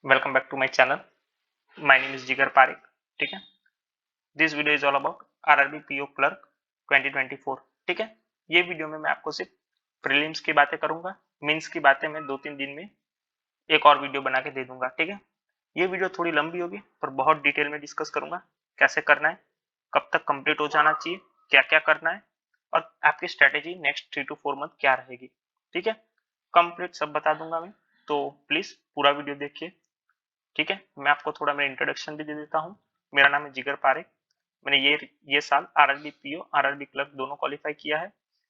Welcome back to my channel. My name is Jigar Pareek. ठीक है, this video is all about RRB PO clerk 2024। ठीक है, ये video में मैं आपको सिर्फ प्रीलिम्स की बातें करूंगा। मेंस की बातें मैं 2-3 दिन में एक और वीडियो बना के दे दूंगा। ठीक है, ये वीडियो थोड़ी लंबी होगी पर बहुत डिटेल में डिस्कस करूंगा कैसे करना है, कब तक कंप्लीट हो जाना चाहिए, क्या क्या करना है और आपकी स्ट्रेटेजी नेक्स्ट 3 to 4 मंथ क्या रहेगी। ठीक है, कंप्लीट सब बता दूंगा मैं, तो प्लीज पूरा वीडियो देखिए। ठीक है, मैं आपको थोड़ा मेरा इंट्रोडक्शन भी दे देता हूँ। मेरा नाम है जिगर पारेख। मैंने ये साल आरआरबी पीओ आरआरबी क्लर्क दोनों क्वालिफाई किया है।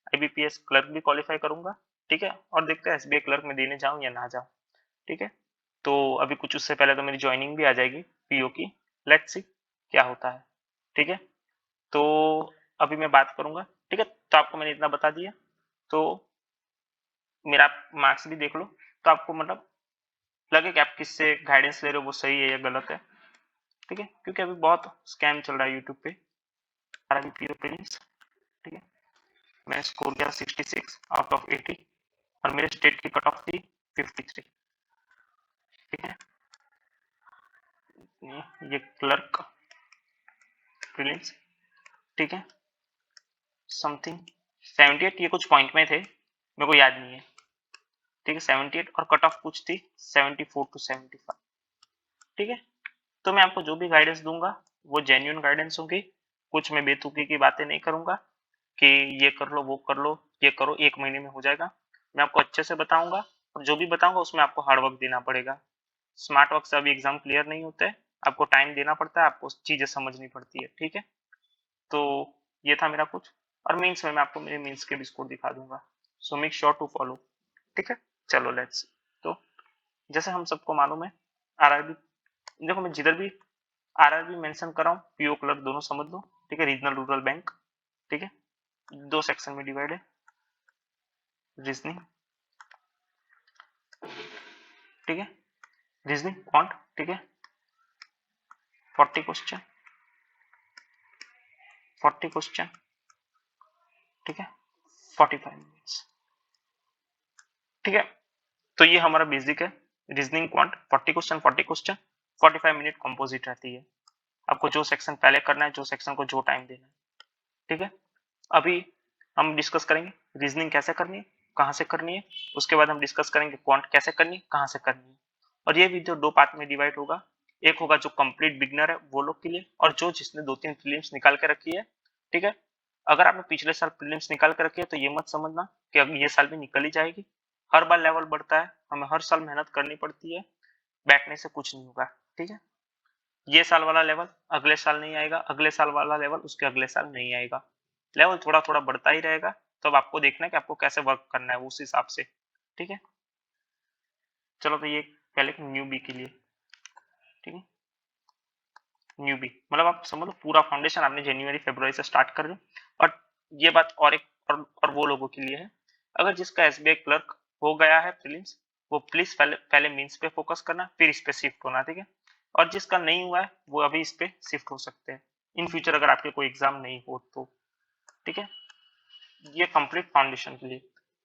आईबीपीएस क्लर्क भी क्वालिफाई करूंगा। ठीक है, और देखते हैं एसबीआई क्लर्क में देने जाऊं या ना जाऊं। ठीक है, तो अभी कुछ उससे पहले तो मेरी ज्वाइनिंग भी आ जाएगी पीओ की। लेट्स सी क्या होता है। ठीक है, तो अभी मैं बात करूंगा। ठीक है, तो आपको मैंने इतना बता दिया, तो मेरा मार्क्स भी देख लो, तो आपको मतलब लगे कि आप किससे गाइडेंस ले रहे हो वो सही है या गलत है। ठीक है, क्योंकि अभी बहुत स्कैम चल रहा है यूट्यूब पे आरआरबी पीओ प्रीलिम्स। ठीक है, मैंने स्कोर किया 66 आउट ऑफ 80 और मेरे स्टेट की कट ऑफ थी 53। ठीक है, ये क्लर्क प्रीलिम्स। ठीक है, समथिंग 78 ये कुछ पॉइंट में थे, मेरे को याद नहीं है। ठीक है, 78 और कट ऑफ कुछ थी 74 to 75। ठीक है, तो मैं आपको जो भी गाइडेंस दूंगा वो जेन्युइन गाइडेंस होगी। कुछ मैं बेतुकी की बातें नहीं करूंगा कि ये कर लो वो कर लो, ये करो 1 महीने में हो जाएगा। मैं आपको अच्छे से बताऊंगा और जो भी बताऊंगा उसमें आपको हार्ड वर्क देना पड़ेगा। स्मार्ट वर्क से अभी एग्जाम क्लियर नहीं होते है, आपको टाइम देना पड़ता है, आपको चीजें समझनी पड़ती है। ठीक है, तो ये था मेरा कुछ। और मीन्स में मैं आपको मेरे मीन्स के भी स्कोर दिखा दूंगा, so make sure to follow. ठीक है, चलो लेट्स। तो जैसे हम सबको मालूम है आरआरबी, देखो मैं जिधर भी आरआरबी मेंशन कर रहा हूँ पीओ क्लर्क दोनों समझ लो। ठीक है, रीजनल रूरल बैंक। ठीक है, दो सेक्शन में डिवाइड है, रीजनिंग। ठीक है, रीजनिंग क्वांट। ठीक है, 40 क्वेश्चन, 40 क्वेश्चन। ठीक है, 45 मिनट्स। ठीक है, तो ये हमारा बेसिक है। Reasoning quant 40 question, 40 question, 45 minute composite रहती है। आपको जो सेक्शन पहले करना है, जो सेक्शन को जो टाइम देना है। ठीक है, अभी हम डिस्कस करेंगे रीजनिंग कैसे करनी है, कहाँ से करनी है। उसके बाद हम डिस्कस करेंगे क्वांट कैसे करनी है, कहाँ से करनी है। और ये वीडियो दो पार्ट में डिवाइड होगा। एक होगा जो कंप्लीट बिगनर है वो लोग के लिए, और जो जिसने 2-3 प्रीलिम्स निकाल के रखी है। ठीक है, अगर आपने पिछले साल प्रीलिम्स निकाल के रखी है तो ये मत समझना कि अब ये साल भी निकल ही जाएगी। हर बार लेवल बढ़ता है, हमें हर साल मेहनत करनी पड़ती है, बैठने से कुछ नहीं होगा। ठीक है, ये साल वाला लेवल अगले साल नहीं आएगा, अगले साल वाला लेवल उसके अगले साल नहीं आएगा। लेवल थोड़ा थोड़ा बढ़ता ही रहेगा, तो अब आपको देखना है कि आपको कैसे वर्क करना है उस हिसाब से। ठीक है, चलो तो ये पहले न्यूबी के लिए। ठीक है, न्यूबी मतलब आप समझ लो पूरा फाउंडेशन आपने जनवरी फरवरी से स्टार्ट कर लो। और ये बात और एक और वो लोगों के लिए है, अगर जिसका एसबीआई क्लर्क हो गया है प्रीलिम्स, वो प्लीज पहले पहले मीन्स पे फोकस करना, फिर इस पे शिफ्ट होना। ठीक है, और जिसका नहीं हुआ है वो अभी इस पे शिफ्ट हो सकते हैं इन फ्यूचर अगर आपके कोई एग्जाम नहीं हो तो। ठीक है, ये कंप्लीट फाउंडेशन के लिए।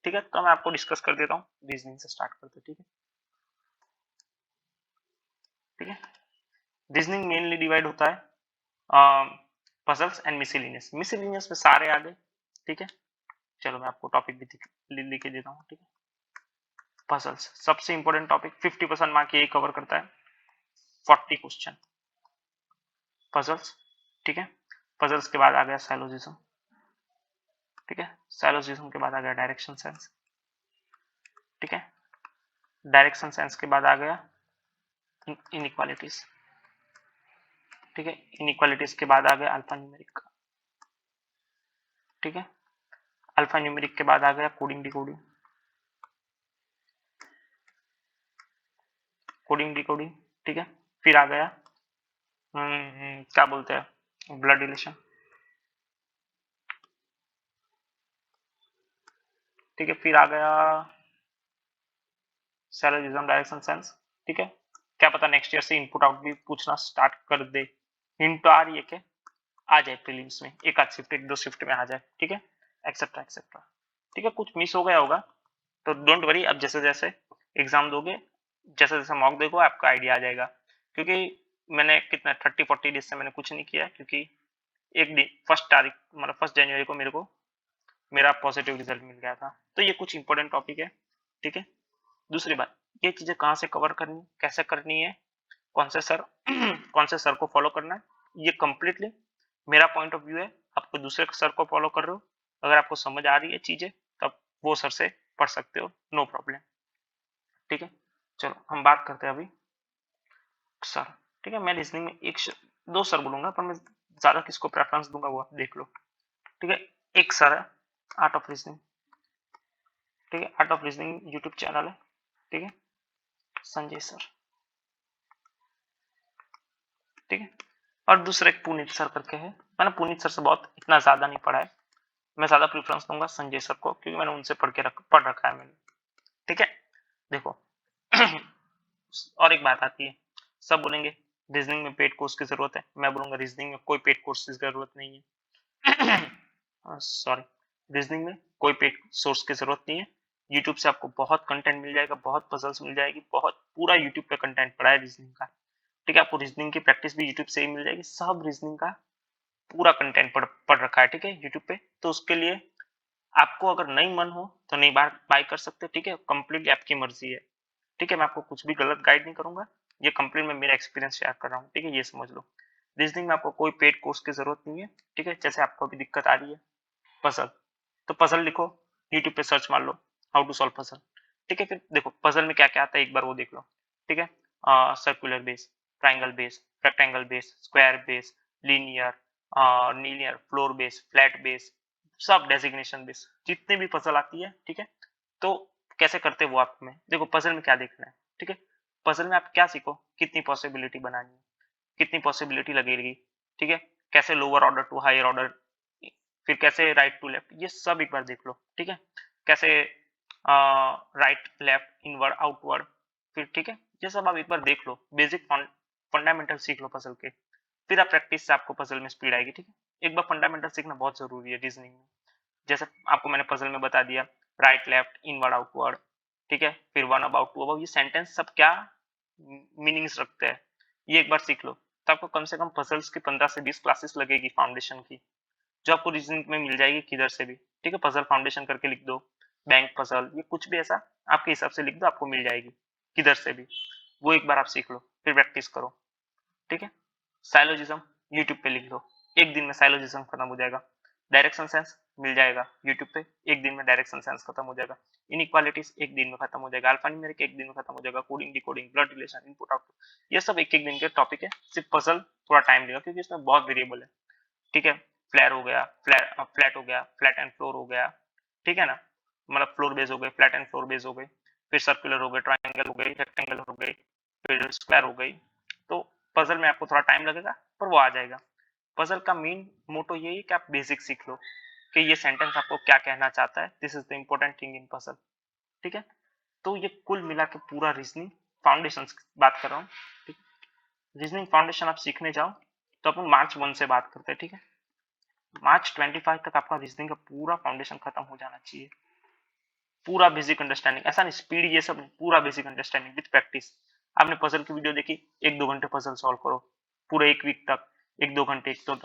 ठीक है, तो मैं आपको डिस्कस कर देता हूँ, रीजनिंग से स्टार्ट करते। ठीक है, ठीक है, रीजनिंग मेनली डिवाइड होता है पजल्स एंड मिसलिनियस। मिसलिनियस में सारे आ गए। ठीक है, चलो मैं आपको टॉपिक भी लिख के देता हूँ। ठीक है, पजल्स सबसे इंपॉर्टेंट टॉपिक, 50% मार्क यही कवर करता है, 40 क्वेश्चन पजल्स। ठीक है, पजल्स के बाद आ गया साइलोजिज्म। ठीक है, साइलोजिज्म के बाद आ गया डायरेक्शन सेंस। ठीक है, डायरेक्शन सेंस के बाद आ गया इनइक्वालिटीज। ठीक है, इनइक्वालिटीज के बाद आ गया अल्फा न्यूमेरिक। ठीक है, अल्फा न्यूमेरिक के बाद आ गया कोडिंग डिकोडिंग। Coding decoding. ठीक है, फिर आ गया क्या बोलते हैं ब्लड रिलेशन। ठीक है, फिर आ गया सैलोजिज्म डायरेक्शन सेंस। ठीक है, क्या पता नेक्स्ट ईयर से इनपुट आउट भी पूछना स्टार्ट कर दे, हिंट तो आ रही है कि आ जाए प्रीलिम्स में, एक आध शिफ्ट एक दो शिफ्ट में आ जाए। ठीक है, एक्सेट्रा एक्सेट्रा। ठीक है, कुछ मिस हो गया होगा तो डोंट वरी, अब जैसे जैसे एग्जाम दोगे जैसे जैसे मॉक देखो आपका आइडिया आ जाएगा, क्योंकि मैंने कितना 30-40 डेज से मैंने कुछ नहीं किया, क्योंकि एक दिन 1 तारीख मतलब 1 जनवरी को मेरे को मेरा पॉजिटिव रिजल्ट मिल गया था। तो ये कुछ इंपॉर्टेंट टॉपिक है, ठीक है। दूसरी बात, ये चीजें कहाँ से कवर करनी, कैसे करनी है, कौन से सर कौन से सर को फॉलो करना है, ये कंप्लीटली मेरा पॉइंट ऑफ व्यू है। आप कोई दूसरे सर को फॉलो कर रहे हो, अगर आपको समझ आ रही है चीजें तब वो सर से पढ़ सकते हो, नो प्रॉब्लम, ठीक है। चलो हम बात करते हैं अभी सर, ठीक है। मैं रीजनिंग में दो सर बोलूंगा, पर मैं ज्यादा किसको प्रेफरेंस दूंगा वो आप देख लो, ठीक है। एक सर है आर्ट ऑफ रीजनिंग, ठीक है, art of reasoning YouTube channel है, ठीक है, संजय सर, ठीक है। और दूसरा एक पुनीत सर करके है, मैंने पुनीत सर से बहुत इतना ज्यादा नहीं पढ़ा है, मैं ज्यादा प्रेफरेंस दूंगा संजय सर को, क्योंकि मैंने उनसे पढ़ रखा है मैंने, ठीक है। देखो और एक बात आती है, सब बोलेंगे रीजनिंग में पेड कोर्स की जरूरत है, मैं बोलूंगा रीजनिंग में कोई पेड कोर्स की जरूरत नहीं है। सॉरी, रीजनिंग में कोई पेड सोर्स की जरूरत नहीं है। यूट्यूब से आपको बहुत कंटेंट मिल जाएगा, बहुत पजल्स मिल जाएगी, बहुत पूरा यूट्यूब पे कंटेंट पड़ा है रीजनिंग का, ठीक है। आपको रीजनिंग की प्रैक्टिस भी यूट्यूब से ही मिल जाएगी, सब रीजनिंग का पूरा कंटेंट पढ़ रखा है, ठीक है, यूट्यूब पे। तो उसके लिए आपको अगर नहीं मन हो तो नहीं बाय कर सकते, ठीक है, कंप्लीटली आपकी मर्जी है, ठीक है। मैं आपको कुछ भी गलत गाइड नहीं करूंगा, ये कंप्लीट में मेरा एक्सपीरियंस शेयर कर रहा हूँ, ठीक है, ये समझ लो। रीजनिंग में आपको कोई पेड कोर्स की जरूरत नहीं है, ठीक है। जैसे आपको अभी दिक्कत आ रही है पजल, तो पजल लिखो, यूट्यूब पे सर्च मार लो हाउ टू सॉल्व पजल, ठीक है। फिर देखो पजल में क्या क्या आता है एक बार वो देख लो, ठीक है। Circular base, triangle base, rectangle base, square base, linear, linear, floor base, flat base, सब डेजिग्नेशन बेस, जितने भी पजल आती है, ठीक है। तो कैसे करते वो आप में देखो, पजल में क्या देखना है, ठीक है। पजल में आप क्या सीखो, कितनी पॉसिबिलिटी बनानी है, कितनी पॉसिबिलिटी लगेगी, ठीक है, कैसे lower order to higher order, फिर कैसे राइट टू लेफ्ट, ये सब एक बार देख लो, ठीक है। कैसे राइट लेफ्ट इनवर्ड आउटवर्ड, फिर ठीक है, ये सब आप एक बार देख लो, बेसिक फंडामेंटल सीख लो पजल के, फिर आप प्रैक्टिस से आपको पजल में स्पीड आएगी, ठीक है। एक बार फंडामेंटल सीखना बहुत जरूरी है रीजनिंग में, जैसे आपको मैंने पजल में बता दिया, राइट लेफ्ट इनवर्ड आउटवर्ड, ठीक है, फिर वन अबाउट टू अबाउट, ये सेंटेंस सब क्या मीनिंग्स रखते हैं, ये एक बार सीख लो, तो आपको कम से कम पजल्स की 15 से 20 क्लासेस लगेगी फाउंडेशन की, जो आपको रीजनिंग में मिल जाएगी किधर से भी, ठीक है। पजल फाउंडेशन करके लिख दो, बैंक पजल, ये कुछ भी ऐसा आपके हिसाब से लिख दो, आपको मिल जाएगी किधर से भी, वो एक बार आप सीख लो, फिर प्रैक्टिस करो, ठीक है। साइलोजिज्म यूट्यूब पे लिख दो, एक दिन में साइलोजिज्म खत्म हो जाएगा। डायरेक्शन सेंस मिल जाएगा यूट्यूब पे, एक दिन में डायरेक्शन सेंस खत्म हो जाएगा। इनइक्वालिटीज एक दिन में खत्म हो जाएगा। अल्फा न्यूमेरिक एक दिन में खत्म हो जाएगा। Coding decoding blood relation input output, ये सब एक एक दिन के टॉपिक है। सिर्फ पजल थोड़ा टाइम लेगा, क्योंकि इसमें बहुत वेरिएबल है, ठीक है। फ्लैट हो गया, फ्लैट हो गया, फ्लैट एंड फ्लोर हो गया, ठीक है ना, मतलब फ्लोर बेस हो गए, फ्लैट एंड फ्लोर बेस हो गए, फिर सर्कुलर हो गए, ट्राइंगल हो गई, रेक्टेंगल हो गई, फिर स्क्वायर हो गई। तो पजल में आपको थोड़ा टाइम लगेगा, पर वो आ जाएगा। पजल का मेन मोटो यही है कि आप बेसिक सीख लो कि ये सेंटेंस आपको क्या कहना चाहता है, this is the important thing in puzzle, ठीक है। तो ये कुल मिला के पूरा रीजनिंग फाउंडेशन बात कर रहा हूँ, ठीक। रीजनिंग फाउंडेशन आप सीखने जाओ तो अपन मार्च 1 से बात करते हैं, ठीक है। मार्च 25 तक आपका रीजनिंग का पूरा फाउंडेशन खत्म हो जाना चाहिए, पूरा बेसिक अंडरस्टैंडिंग, ऐसा नहीं स्पीड ये सब नहीं, पूरा बेसिक अंडरस्टैंडिंग विद प्रैक्टिस। आपने पजल की वीडियो देखी, 1-2 घंटे पजल सॉल्व करो, पूरे एक वीक तक 1-2 घंटे, एक तो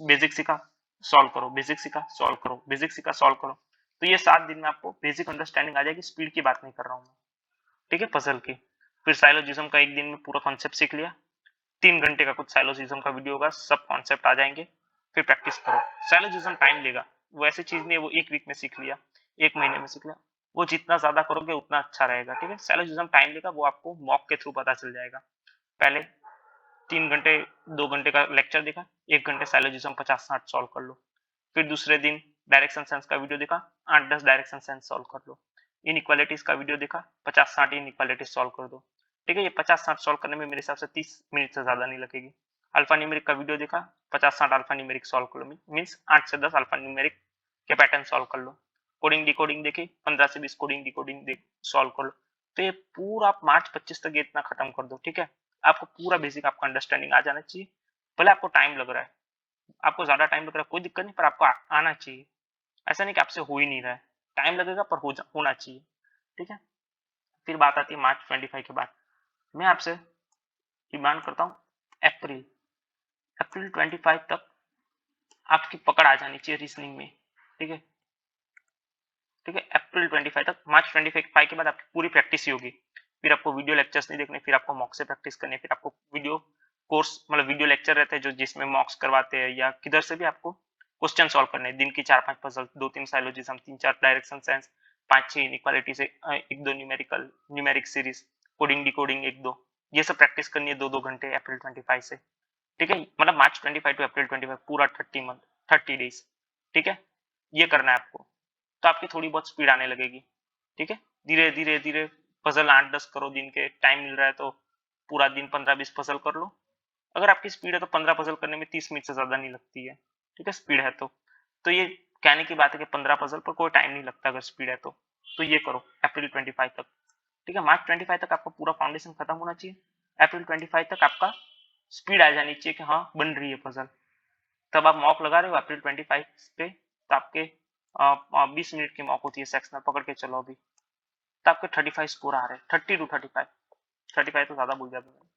बेसिक सीखा सॉल्व करो, बेसिक सीखा सॉल्व करो, बेसिक सीखा सॉल्व करो, तो ये 7 दिन में आपको बेसिक अंडरस्टैंडिंग आ जाएगी। स्पीड की बात नहीं कर रहा हूँ मैं, ठीक है, पजल की। फिर साइलोजिज्म का एक दिन में पूरा कॉन्सेप्ट सीख लिया, 3 घंटे का कुछ साइलोजिज्म का वीडियो होगा, सब कॉन्सेप्ट आ जाएंगे, फिर प्रैक्टिस करो। साइलोजिज्म टाइम लेगा, वो ऐसी चीज नहीं है वो एक वीक में सीख लिया, एक महीने में सीख लिया, वो जितना ज्यादा करोगे उतना अच्छा रहेगा, ठीक है। साइलोजिज्म टाइम लेगा, वो आपको मॉक के थ्रू पता चल जाएगा। पहले 3 घंटे 2 घंटे का लेक्चर देखा, 1 घंटे साइलोजिज्म 50-60 सॉल्व कर लो, फिर दूसरे दिन डायरेक्शन सेंस का वीडियो देखा, 8-10 डायरेक्शन सेंस सॉल्व कर लो, इनइक्वालिटीज का वीडियो देखा, 50-60 इनइक्वालिटीज सॉल्व कर दो, ठीक है। ये 50-60 सॉल्व करने में मेरे हिसाब से 30 मिनट से ज्यादा नहीं लगेगी। अल्फा न्यूमेरिक का वीडियो देखा, 50-60 अल्फा न्यूमेरिक सॉल्व कर लो, मीन्स 8 से 10 अल्फा न्यूमेरिक के पैटर्न सॉल्व कर लो। कोडिंग डिकोडिंग देखी, 15 से 20 कोडिंग डिकोडिंग सॉल्व कर लो। तो ये पूरा आप मार्च 25 तक ये इतना खत्म कर दो, ठीक है। आपको पूरा बेसिक आपका अंडरस्टैंडिंग आ जाना चाहिए, भले आपको टाइम लग रहा है, आपको ज्यादा टाइम लग रहा है कोई दिक्कत नहीं, पर आपको आना चाहिए। ऐसा नहीं कि आपसे हो ही नहीं रहा है, टाइम लगेगा पर होना चाहिए, ठीक है। फिर बात आती है मार्च 25 के बाद, मैं आपसे डिमांड करता हूँ अप्रैल 25 तक आपकी पकड़ आ जानी चाहिए रीजनिंग में, ठीक है। ठीक है, अप्रैल 25 तक। मार्च 25 के बाद आपकी पूरी प्रैक्टिस ही होगी, फिर आपको वीडियो लेक्चर्स नहीं देखने, फिर आपको मॉक से प्रैक्टिस करनी है, फिर आपको वीडियो कोर्स मतलब वीडियो लेक्चर रहते हैं जो जिसमें मॉक्स करवाते हैं, या किधर से भी आपको क्वेश्चन सॉल्व करने हैं। दिन की 4-5 puzzle, 2-3 syllogism, 3-4 direction science, 5-6 inequality से 1-2 numerical numeric series, coding decoding 1-2, ये सब प्रैक्टिस करनी है 2-2 घंटे अप्रैल 25 से। ठीक है, मतलब मार्च 25 टू अप्रैल 25 पूरा 30 डेज। ठीक है, ये करना है आपको, तो आपकी थोड़ी बहुत स्पीड आने लगेगी। ठीक है, धीरे धीरे धीरे पजल 8-10 करो, दिन के टाइम मिल रहा है तो पूरा दिन 15-20 पजल कर लो। अगर आपकी स्पीड है तो 15 पजल करने में 30 मिनट से ज्यादा नहीं लगती है। ठीक है, स्पीड है तो ये कहने की बात है कि 15 पजल पर कोई टाइम नहीं लगता अगर स्पीड है तो ये करो अप्रैल 25 तक। ठीक है, मार्च 25 तक आपका पूरा फाउंडेशन खत्म होना चाहिए, अप्रैल 25 तक आपका स्पीड आ जानी चाहिए कि हाँ बन रही है पजल। तब आप मॉक लगा रहे हो अप्रैल 25 पे, तो आपके 20 मिनट की मॉक होती है सेक्शनल, पकड़ के चलो अभी, तो आपके 35 स्कोर आ रहे हैं, 30 टू 35, 35 तो ज्यादा भूल गया मैंने,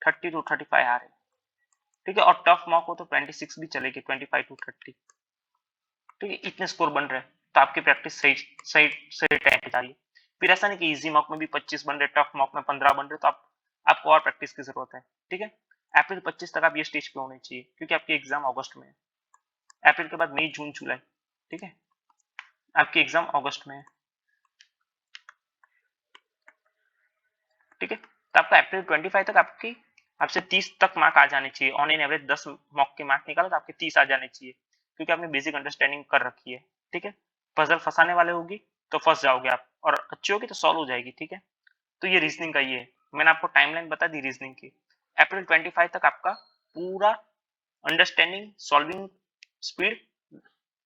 30 टू 35 आ रहे हैं। ठीक है, और टफ मॉक हो तो 26 भी चलेगी, 25 टू 30। ठीक है, इतने स्कोर बन रहे हैं तो आपकी प्रैक्टिस सही सही सही टाइम पे जा रही है। फिर ऐसा नहीं कि इजी मॉक में भी 25 बन रहे, टफ मॉक में 15 बन रहे, तो आपको और प्रैक्टिस की जरूरत है। ठीक है, अप्रैल 25 तक आप ये स्टेज पे होने चाहिए, क्योंकि आपकी एग्जाम अगस्त में है। अप्रैल के बाद मई जून जुलाई, ठीक है, आपकी एग्जाम अगस्त में है। ठीक है, तो आपका अप्रैल 25 तक आपसे 30 तक मार्क आ जाने चाहिए, ऑन एन एवरेज 10 मॉक के मार्क निकालो तो आपके 30 आ जाने चाहिए, क्योंकि आपने बेसिक अंडरस्टैंडिंग कर रखी है। ठीक है, पजल फंसाने वाले होगी तो फंस जाओगे आप, और अच्छी होगी तो सॉल्व हो जाएगी। ठीक है, तो ये रीजनिंग का ये है, मैंने आपको टाइमलाइन बता दी रीजनिंग की। अप्रैल 25 तक आपका पूरा अंडरस्टैंडिंग सॉल्विंग स्पीड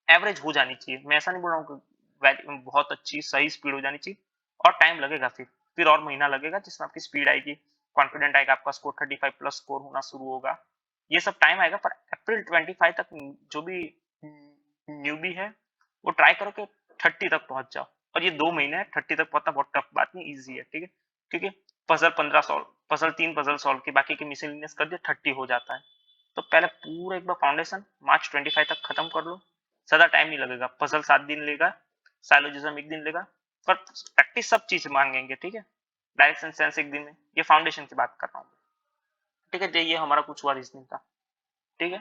एवरेज हो जानी चाहिए। मैं ऐसा नहीं बोल रहा हूँ कि बहुत अच्छी सही स्पीड हो जानी चाहिए, और टाइम लगेगा, फिर और महीना लगेगा जिसमें आपकी स्पीड आएगी, कॉन्फिडेंट आएगा, आपका स्कोर 35 प्लस स्कोर होना शुरू होगा। ये सब टाइम आएगा, पर अप्रैल 25 तक जो भी न्यूबी है वो ट्राई करो कि 30 तक पहुंच जाओ। और ये 2 महीने है, 30 तक पहुंचना बहुत टफ बात नहीं, ईजी है। ठीक है, क्योंकि puzzle 15 solve, puzzle 3 puzzle solve की, बाकी के मिसलिनियस कर दिया, 30 हो जाता है। तो पहले पूरा एक बार फाउंडेशन मार्च 25 तक खत्म कर लो, ज्यादा टाइम नहीं लगेगा। पजल 7 दिन लेगा, साइलोजिज्म 1 दिन लेगा, पर प्रैक्टिस सब चीज मांगेंगे। ठीक है, डायरेक्शन सेंस 1 दिन में, ये फाउंडेशन की बात कर रहा हूँ। ठीक है, ये हमारा कुछ हुआ रीजनिंग का। ठीक है,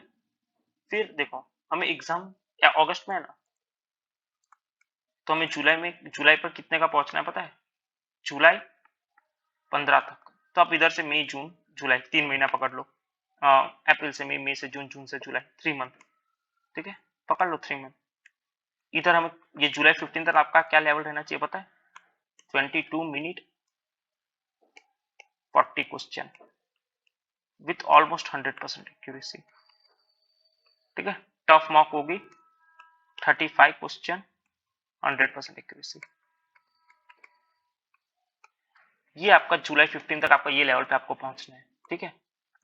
फिर देखो हमें एग्जाम या अगस्त में है ना, तो हमें जुलाई पर कितने का पहुंचना है पता है? जुलाई 15 तक। तो आप इधर से मई जून जुलाई 3 महीना पकड़ लो, अप्रैल से मई, मई से जून, जून से जुलाई, 3 मंथ। ठीक है, पकड़ लो 3 मंथ। इधर हमें ये जुलाई 15 तक आपका क्या लेवल रहना चाहिए पता है? 22 minute 40 question with almost 100% accuracy. ठीक है, टफ मॉक होगी 35 क्वेश्चन 100% एक्यूरेसी। ये आपका जुलाई 15 तक आपका ये लेवल पे आपको पहुंचना है। ठीक है,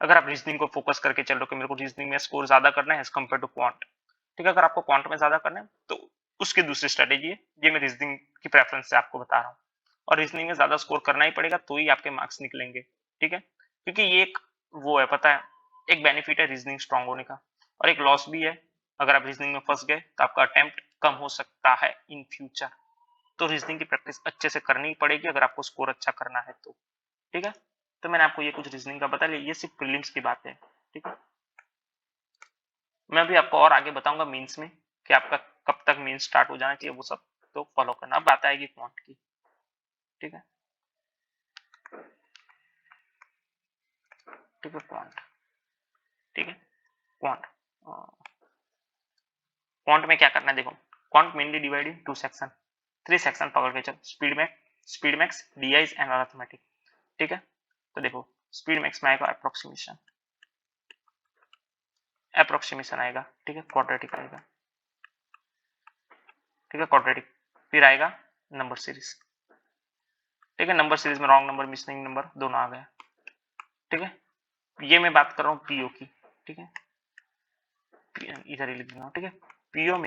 अगर आप रीजनिंग को फोकस करके चल रहे हो कि मेरे को रीजनिंग में स्कोर ज्यादा करना है एज कम्पेयर टू क्वांट। ठीक है, अगर आपको क्वांट में ज्यादा करना है तो उसकी दूसरी स्ट्रेटेजी है, ये मैं रीजनिंग की प्रेफरेंस से आपको बता रहा हूँ। और रीजनिंग में ज्यादा स्कोर करना ही पड़ेगा तो ही आपके मार्क्स निकलेंगे। ठीक है, क्योंकि ये एक वो है पता है, एक बेनिफिट है रीजनिंग स्ट्रांग होने का, और एक लॉस भी है। अगर आप रीजनिंग में फंस गए तो आपका अटेम्प्ट कम हो सकता है इन फ्यूचर। तो रीजनिंग की प्रैक्टिस अच्छे से करनी पड़ेगी अगर आपको स्कोर अच्छा करना है तो। ठीक है, तो मैंने आपको ये कुछ रीजनिंग का बता लिया, ये सिर्फ प्रीलिम्स की बात है। ठीक है, मैं भी आपको और आगे बताऊंगा मीन्स में कि आपका कब तक मीन्स स्टार्ट हो जाना चाहिए, वो सब तो फॉलो करना। अब बात आएगी क्वांट की। ठीक है, ठीक है, क्वांट। ठीक है, क्वांट, क्वांट में क्या करना है देखो, quant mainly divide in 2 section, 3 section पकड़ के चल, speed max, DIs and arithmetic. ठीक है, तो देखो स्पीड मैक्स में आएगा अप्रोक्सीमेशन, अप्रोक्सीमेशन आएगा। ठीक है, क्वाड्रेटिक आएगा। ठीक है, क्वाड्रेटिक। फिर आएगा नंबर सीरीज। ठीक है, नंबर सीरीज में रॉन्ग नंबर, मिसिंग नंबर दोनों आ गया। ठीक है, ये मैं बात कर रहा हूँ पीओ की। ठीक है, इधर ही लिख देना। ठीक है, पीओ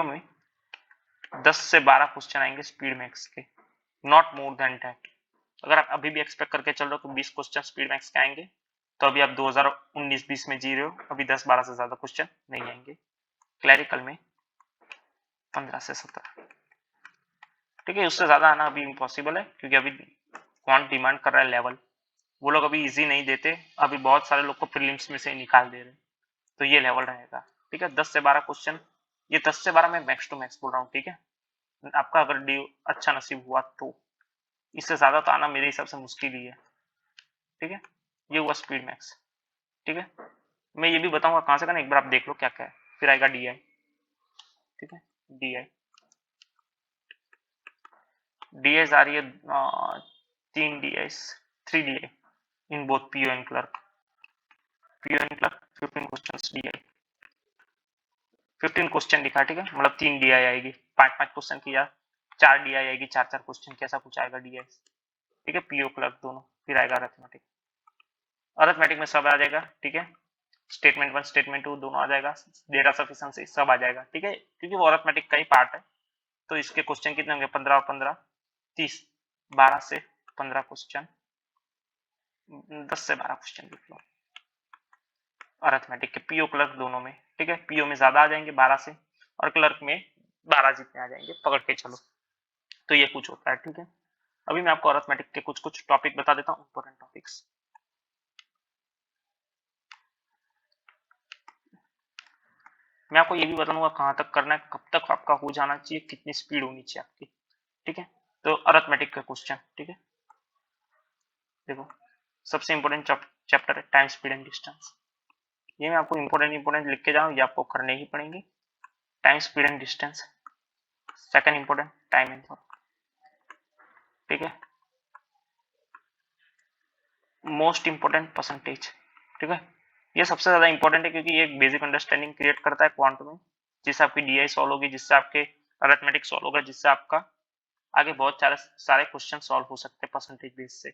में 10 से 12 क्वेश्चन आएंगे स्पीड मैक्स के। Not more than that. अगर आप अभी भी एक्सपेक्ट करके चल रहे हो कि 20 क्वेश्चन स्पीड मैक्स के आएंगे तो अभी आप 2019-20 में जी रहे हो, अभी 10-12 से ज्यादा क्वेश्चन नहीं आएंगे। क्लैरिकल में 15 से 17, ठीक है, उससे ज्यादा आना अभी इम्पॉसिबल है क्योंकि अभी क्वांट डिमांड कर रहा है लेवल, वो लोग अभी इजी नहीं देते, अभी बहुत सारे लोग को प्रीलिम्स में से ही निकाल दे रहे हैं, तो ये लेवल रहेगा। ठीक है, 10 से 12 क्वेश्चन, ये 10 से 12 मैं मैक्स टू मैक्स बोल रहा हूँ। ठीक है, आपका अगर डी अच्छा नसीब हुआ तो, इससे ज्यादा तो आना मेरे हिसाब से मुश्किल ही है। ठीक है, ये हुआ स्पीड मैक्स। ठीक है, मैं ये भी बताऊंगा कहां से करना, एक बार आप देख लो क्या क्या है। फिर आएगा डी आई। ठीक है, डी आई, डी एस आ रही है 3 D S, 3 D I in both PO and clerk. PO and clerk 15 question D I, 15 question लिखा है। ठीक है, मतलब 3 डी आई आएगी, 5-5 क्वेश्चन की, या 4 डी आई आएगी, 4-4 क्वेश्चन की, ऐसा कुछ आएगा डी आई। ठीक है, पीओ क्लर्क दोनों। फिर आएगा अरिथमेटिक, अरिथमेटिक में सब आ जाएगा। ठीक है, स्टेटमेंट 1 स्टेटमेंट 2 दोनों आ जाएगा, डेटा सफिशिएंसी सब आ जाएगा। ठीक है, क्योंकि वो अरिथमेटिक का ही पार्ट है, तो इसके क्वेश्चन कितने होंगे, 15 और 15 30, 12 से 15 क्वेश्चन, 10 से 12 क्वेश्चन लिख लो अरिथमेटिक के, पीओ क्लर्क दोनों में। ठीक है, पीओ में ज्यादा आ जाएंगे 12 से, और क्लर्क में 12 जितने आ जाएंगे, पकड़ के चलो। तो ये कुछ होता है। ठीक है, अभी मैं आपको अरिथमेटिक के कुछ कुछ टॉपिक बता देता हूँ, इंपॉर्टेंट टॉपिक्स। मैं आपको ये भी बताऊंगा कहां तक करना है, कब तक आपका हो जाना चाहिए, कितनी स्पीड होनी चाहिए आपकी। ठीक है, तो अरिथमेटिक का क्वेश्चन। ठीक है, देखो सबसे इंपॉर्टेंट चैप्टर है टाइम स्पीड एंड डिस्टेंस। ये मैं आपको इंपॉर्टेंट लिख के जाऊँ, ये आपको करने ही पड़ेंगे। Time speed and distance, second important time and work. ठीक है, मोस्ट इंपॉर्टेंट परसेंटेज। ठीक है, ये सबसे ज्यादा इंपॉर्टेंट है क्योंकि ये एक बेसिक अंडरस्टैंडिंग क्रिएट करता है क्वांट में, जिससे आपकी डीआई सॉल्व होगी, जिससे आपके अरिथमेटिक सॉल्व होगा, जिससे आपका आगे बहुत सारे क्वेश्चन सॉल्व हो सकते हैं परसेंटेज बेस से।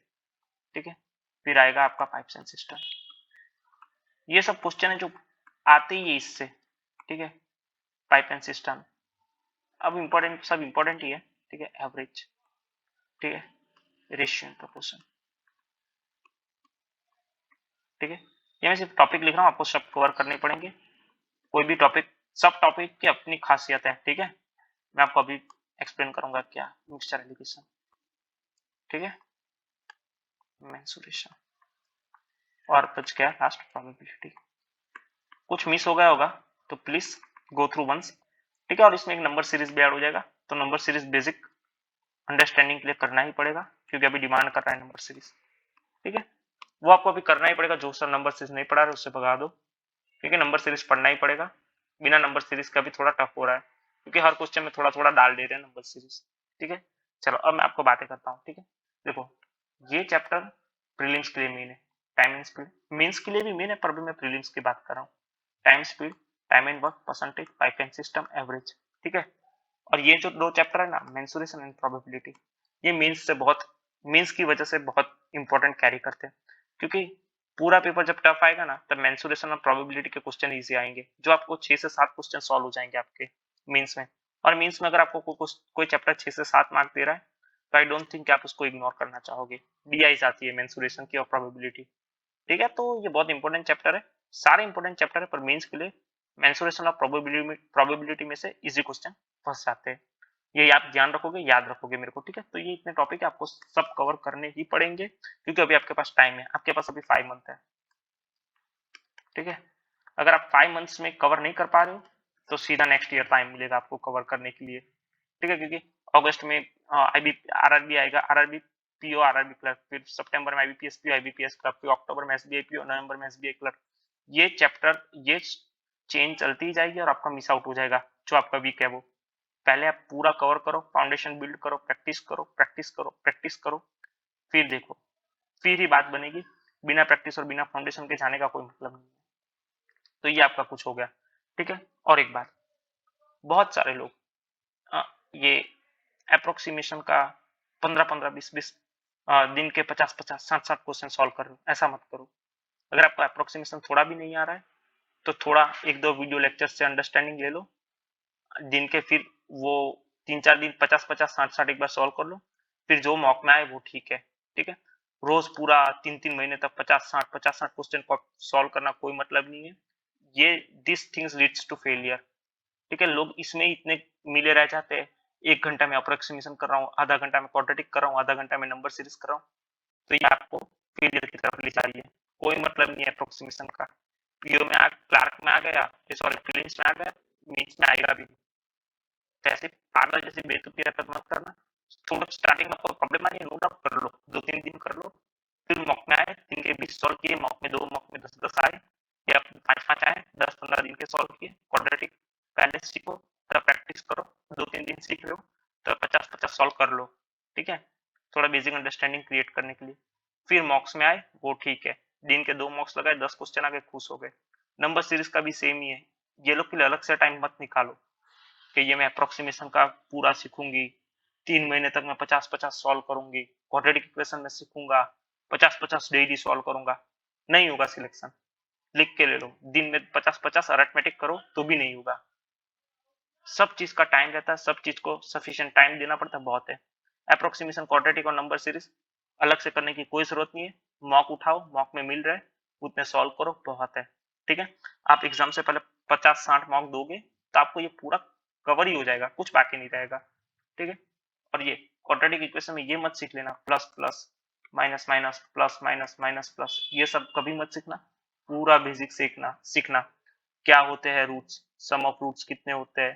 ठीक है, फिर आएगा आपका पाइप्स एंड सिस्टम। ये सब क्वेश्चन है जो आते ही है इससे। ठीक है, पाइप एंड सिस्टम अब इंपॉर्टेंट, सब इंपॉर्टेंट ही है। ठीक है, एवरेज, ठीक है, रेशियो एंड प्रोपोर्शन। ठीक है, ये मैं सिर्फ टॉपिक लिख रहा हूँ, आपको सब कवर करने पड़ेंगे। कोई भी टॉपिक, सब टॉपिक की अपनी खासियत है। ठीक है, मैं आपको अभी एक्सप्लेन करूंगा क्या मिक्सचर एलिगेशन। ठीक है, मेंसुरेशन, और बच गया लास्ट प्रोबेबिलिटी। कुछ मिस हो गया होगा तो प्लीज गो थ्रू वंस। ठीक है, और इसमें एक नंबर सीरीज भी ऐड हो जाएगा, तो नंबर सीरीज बेसिक अंडरस्टैंडिंग के लिए करना ही पड़ेगा क्योंकि अभी डिमांड कर रहा है नंबर सीरीज। ठीक है, वो आपको अभी करना ही पड़ेगा, जो सर नंबर सीरीज नहीं पढ़ा रहे उससे भगा दो, क्योंकि नंबर सीरीज पढ़ना ही पड़ेगा। बिना नंबर सीरीज का भी थोड़ा टफ हो रहा है क्योंकि हर क्वेश्चन में थोड़ा थोड़ा डाल दे रहे हैं नंबर सीरीज। ठीक है, चलो अब मैं आपको बातें करता हूँ। ठीक है, देखो ये चैप्टर प्रीलिम्स के लिए मेन है, टाइम एंड स्पीड। मेंस के लिए भी मेन है, पर भी मैं प्रीलिम्स की बात कर रहा हूँ। Time speed, time and work, percentage, pipe and system, average. ठीक है, और ये जो दो चैप्टर है ना, मेंसुरेशन एंड प्रोबेबिलिटी, ये मीन्स से बहुत, मीन्स की वजह से बहुत इंपॉर्टेंट कैरी करते हैं, क्योंकि पूरा पेपर जब टफ आएगा ना तब मेंसुरेशन और प्रोबेबिलिटी के क्वेश्चन इजी आएंगे, जो आपको 6 से 7 क्वेश्चन सॉल्व हो जाएंगे आपके मीन्स में। और मीन्स में अगर आपको कोई चैप्टर 6 से 7 मार्क दे रहा है तो आई डोंट थिंक आप उसको इग्नोर करना चाहोगे। डीआईस आती है मेंसुरेशन की और प्रोबेबिलिटी। ठीक है, तो ये बहुत इंपॉर्टेंट चैप्टर है, सारे इंपॉर्टेंट चैप्टर है, पर मीन्स के लिए मेंसुरेशन और प्रोबेबिलिटी में से इजी क्वेश्चन फंस जाते हैं। ये आप ध्यान रखोगे, याद रखोगे मेरे को। ठीक है, तो ये इतने टॉपिक आपको सब कवर करने ही पड़ेंगे क्योंकि अभी आपके पास टाइम है, आपके पास अभी 5 मंथ है। ठीक है, अगर आप 5 मंथ्स में कवर नहीं कर पा रहे हो तो सीधा नेक्स्ट ईयर टाइम मिलेगा आपको कवर करने के लिए। ठीक है, क्योंकि अगस्त में आईबी आरआरबी आएगा, आरआरबी पीओ, आरआरबी क्लर्क, फिर सितंबर में आईबीपीएस पीओ, आईबीपीएस क्लर्क, फिर अक्टूबर में एसबीआई पीओ, नवंबर में एसबीआई क्लर्क। ये चैप्टर, ये चेंज चलती ही जाएगी और आपका मिस आउट हो जाएगा जो आपका वीक है वो। पहले आप पूरा कवर करो, फाउंडेशन बिल्ड करो, प्रैक्टिस करो, प्रैक्टिस करो, प्रैक्टिस करो, फिर देखो, फिर ही बात बनेगी। बिना प्रैक्टिस और बिना फाउंडेशन के जाने का कोई मतलब नहीं। तो ये आपका कुछ हो गया। ठीक है, और एक बात, बहुत सारे लोग ये अप्रोक्सीमेशन का 15-15, 20-20 दिन के 50-50, 60-60 क्वेश्चन सॉल्व कर रहे हो, ऐसा मत करो। अगर आपका अप्रोक्सीमेशन थोड़ा भी नहीं आ रहा है तो थोड़ा 1-2 वीडियो लेक्चर से अंडरस्टैंडिंग ले लो दिन के, फिर वो 3-4 दिन 50-50, 60-60 एक बार सॉल्व कर लो, फिर जो मॉक में आए वो ठीक है, ठीक है। रोज पूरा 3-3 महीने तक 50-60 क्वेश्चन को सॉल्व करना कोई मतलब नहीं है। ये this things leads to failure, ठीक है। लोग इसमें ही इतने मिले रह जाते हैं, 1 घंटा में अप्रोक्सीमेशन कर रहा हूँ, आधा घंटा में क्वाड्रेटिक कर रहा हूँ, आधा घंटा में नंबर सीरीज कर रहा हूँ, तो ये आपको फेलियर की तरफ ले जा रही है। कोई मतलब नहीं है अप्रोक्सीमेशन का। पीओ में क्लार्क में आ गया, सॉरी प्रीलिम्स में आ गया, मीन्स में आएगा भी। तो ऐसे पागल जैसे बेतुकी हरकत मत करना। थोड़ा स्टार्टिंग में कोई प्रॉब्लम आई है, नोट डाउन कर लो, 2-3 दिन कर लो, फिर मॉक में आए 3 के 20 सॉल्व किए, मॉक में 2, मॉक में 10-10 आए, या 5-5 आए, 10-15 दिन के सॉल्व किए क्वाड्रेटिक। पहले सीखो, तब प्रैक्टिस करो, 2-3 दिन सीख रहे हो तो 50-50 सॉल्व कर लो, ठीक है, थोड़ा बेसिक अंडरस्टैंडिंग क्रिएट करने के लिए। फिर मॉक्स में आए वो ठीक है, दिन के 2 मॉक्स लगाए, 10 क्वेश्चन आ गए, खुश हो गए। नंबर सीरीज का भी सेम ही है, ये लोग के लिए अलग से टाइम मत निकालो कि ये मैं अप्रोक्सीमेशन का पूरा सीखूंगी, 3 महीने तक मैं 50-50 सॉल्व करूंगी, क्वाड्रेटिक इक्वेशन में सीखूंगा, 50-50 डेली सॉल्व करूंगा। नहीं होगा सिलेक्शन, लिख के ले लो, दिन में 50-50 अरिथमेटिक करो तो भी नहीं होगा। सब चीज का टाइम रहता है, सब चीज को सफिशिएंट टाइम देना पड़ता है, बहुत है। अप्रोक्सीमेशन, क्वाड्रेटिक और नंबर सीरीज अलग से करने की कोई जरूरत नहीं है। मॉक उठाओ, मॉक में मिल रहे उतने सॉल्व करो, बहुत है, ठीक है। आप एग्जाम से पहले 50-60 मॉक दोगे तो आपको ये पूरा कवर ही हो जाएगा, कुछ बाकी नहीं रहेगा, ठीक है। और ये क्वाड्रेटिक इक्वेशन में ये मत सीख लेना plus plus minus minus plus minus minus plus, ये सब कभी मत सीखना। पूरा बेसिक सीखना सीखना, क्या होते हैं रूट्स, सम ऑफ रूट्स कितने होते हैं,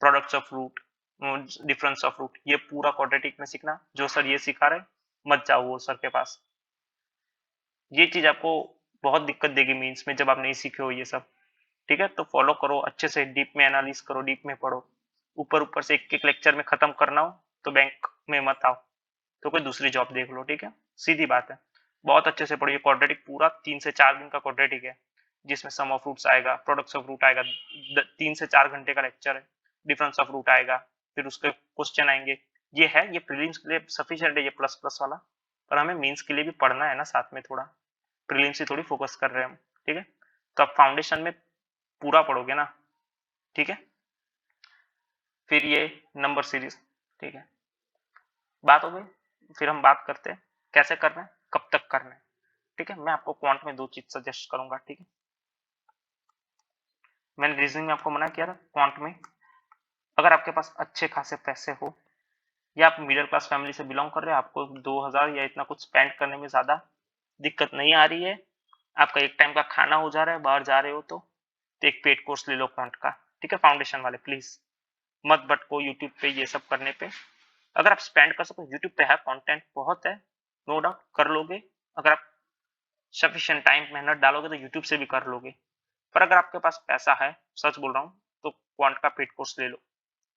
products of root, difference of root, ये पूरा क्वाड्रेटिक में सीखना। जो सर ये सिखा रहे मत जाओ वो सर के पास, ये चीज आपको बहुत दिक्कत देगी मीन्स में जब आप नहीं सीखे हो ये सब, ठीक है। तो फॉलो करो अच्छे से, डीप में एनालिस करो, डीप में पढ़ो। ऊपर ऊपर से एक एक लेक्चर में खत्म करना हो तो बैंक में मत आओ, तो कोई दूसरी जॉब देख लो, ठीक है, सीधी बात है। बहुत अच्छे से पढ़िए, क्वाड्रेटिक पूरा 3 से 4 दिन का क्वाड्रेटिक है, जिसमें सम ऑफ रूट्स आएगा, प्रोडक्ट्स ऑफ रूट आएगा, 3 से 4 घंटे का लेक्चर है, डिफरेंस ऑफ रूट आएगा, फिर उसके क्वेश्चन आएंगे। ये है, ये प्रीलिम्स के लिए सफिशिएंट है ये प्लस प्लस वाला, पर हमें मेंस के लिए भी पढ़ना है ना साथ में, थोड़ा प्रीलिम्स ही थोड़ी फोकस कर रहे हैं हम, ठीक है। तो आप फाउंडेशन में पूरा पढ़ोगे ना, ठीक है। फिर ये नंबर सीरीज, ठीक है, बात हो गई। फिर हम बात करते हैं कैसे करना है, कब तक करना है, ठीक है। मैं आपको क्वांट में 2 चीज सजेस्ट करूंगा, ठीक है। मैंने रीजनिंग में आपको मना किया था, क्वांट में अगर आपके पास अच्छे खासे पैसे हो, या आप मिडिल क्लास फैमिली से बिलोंग कर रहे हैं, आपको 2000 या इतना कुछ स्पेंड करने में ज्यादा दिक्कत नहीं आ रही है, आपका एक टाइम का खाना हो जा रहा है, बाहर जा रहे हो तो एक पेड कोर्स ले लो क्वांट का, ठीक है। फाउंडेशन वाले प्लीज मत भटको यूट्यूब पे ये सब करने पे। अगर आप स्पेंड कर सको, यूट्यूब पे है कंटेंट बहुत है, नो डाउट कर लोगे। अगर आप सफिशिएंट टाइम मेहनत डालोगे तो यूट्यूब से भी कर लोगे। पर अगर आपके पास पैसा है, सच बोल रहा हूँ, तो क्वांट का पेड कोर्स ले लो,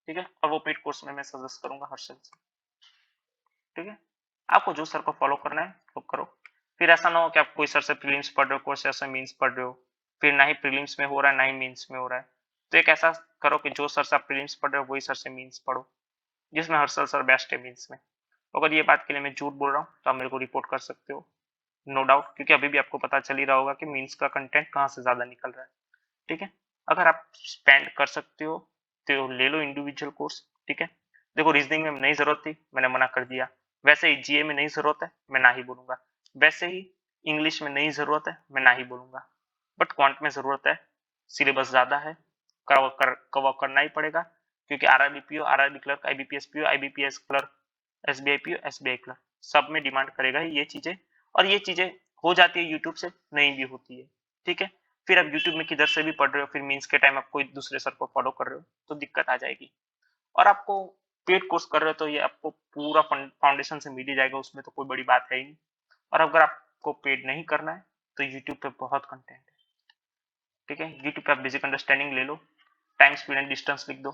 ठीक है। और वो पेड कोर्स में मैं सजेस्ट करूंगा हर्षल से, ठीक है। आपको जो सर को फॉलो करना है वो करो। फिर ऐसा ना हो कि आप कोई सर से प्रीलिम्स पढ़ रहे हो, कोई सर से मीन्स पढ़ रहे हो, फिर ना ही प्रीलिम्स में हो रहा है ना ही मीन्स में हो रहा है। तो एक ऐसा करो कि जो सर से आप प्रीलिम्स पढ़ रहे हो वही सर से मीन्स पढ़ो, जिसमें हर्षल सर बेस्ट है मीन्स में। अगर ये बात के लिए मैं झूठ बोल रहा हूँ तो आप मेरे को रिपोर्ट कर सकते हो, नो डाउट, क्योंकि अभी भी आपको पता चल ही रहा होगा कि मीन्स का कंटेंट कहाँ से ज्यादा निकल रहा है, ठीक है। अगर आप स्पेंड कर सकते हो तो ले लो इंडिविजुअल कोर्स, ठीक है। देखो रीजनिंग में नहीं जरूरत थी, मैंने मना कर दिया। वैसे ही जीए में नहीं जरूरत है, मैं ना ही बोलूंगा। वैसे ही इंग्लिश में नहीं जरूरत है, मैं ना ही बोलूंगा। बट क्वांट में जरूरत है, सिलेबस ज्यादा है, कवर करना ही पड़ेगा, क्योंकि आरआरबीपीओ, RRB clerk, IBPS PO, IBPS clerk, SBI PO, SBI clerk, सब में डिमांड करेगा ही ये चीजें। और ये चीजें हो जाती है यूट्यूब से, नहीं भी होती है, ठीक है। फिर आप यूट्यूब में किधर से भी पढ़ रहे हो, फिर मीन्स के टाइम आप कोई दूसरे सर को फॉलो कर रहे हो तो दिक्कत आ जाएगी। और आपको पेड कोर्स कर रहे हो तो ये आपको पूरा फाउंडेशन से मिल ही जाएगा, उसमें तो कोई बड़ी बात है ही नहीं। और अगर आपको पेड नहीं करना है तो यूट्यूब पे बहुत कंटेंट है, ठीक है। यूट्यूब पे आप बेसिक अंडरस्टैंडिंग ले लो, टाइम स्पीड एंड डिस्टेंस लिख दो,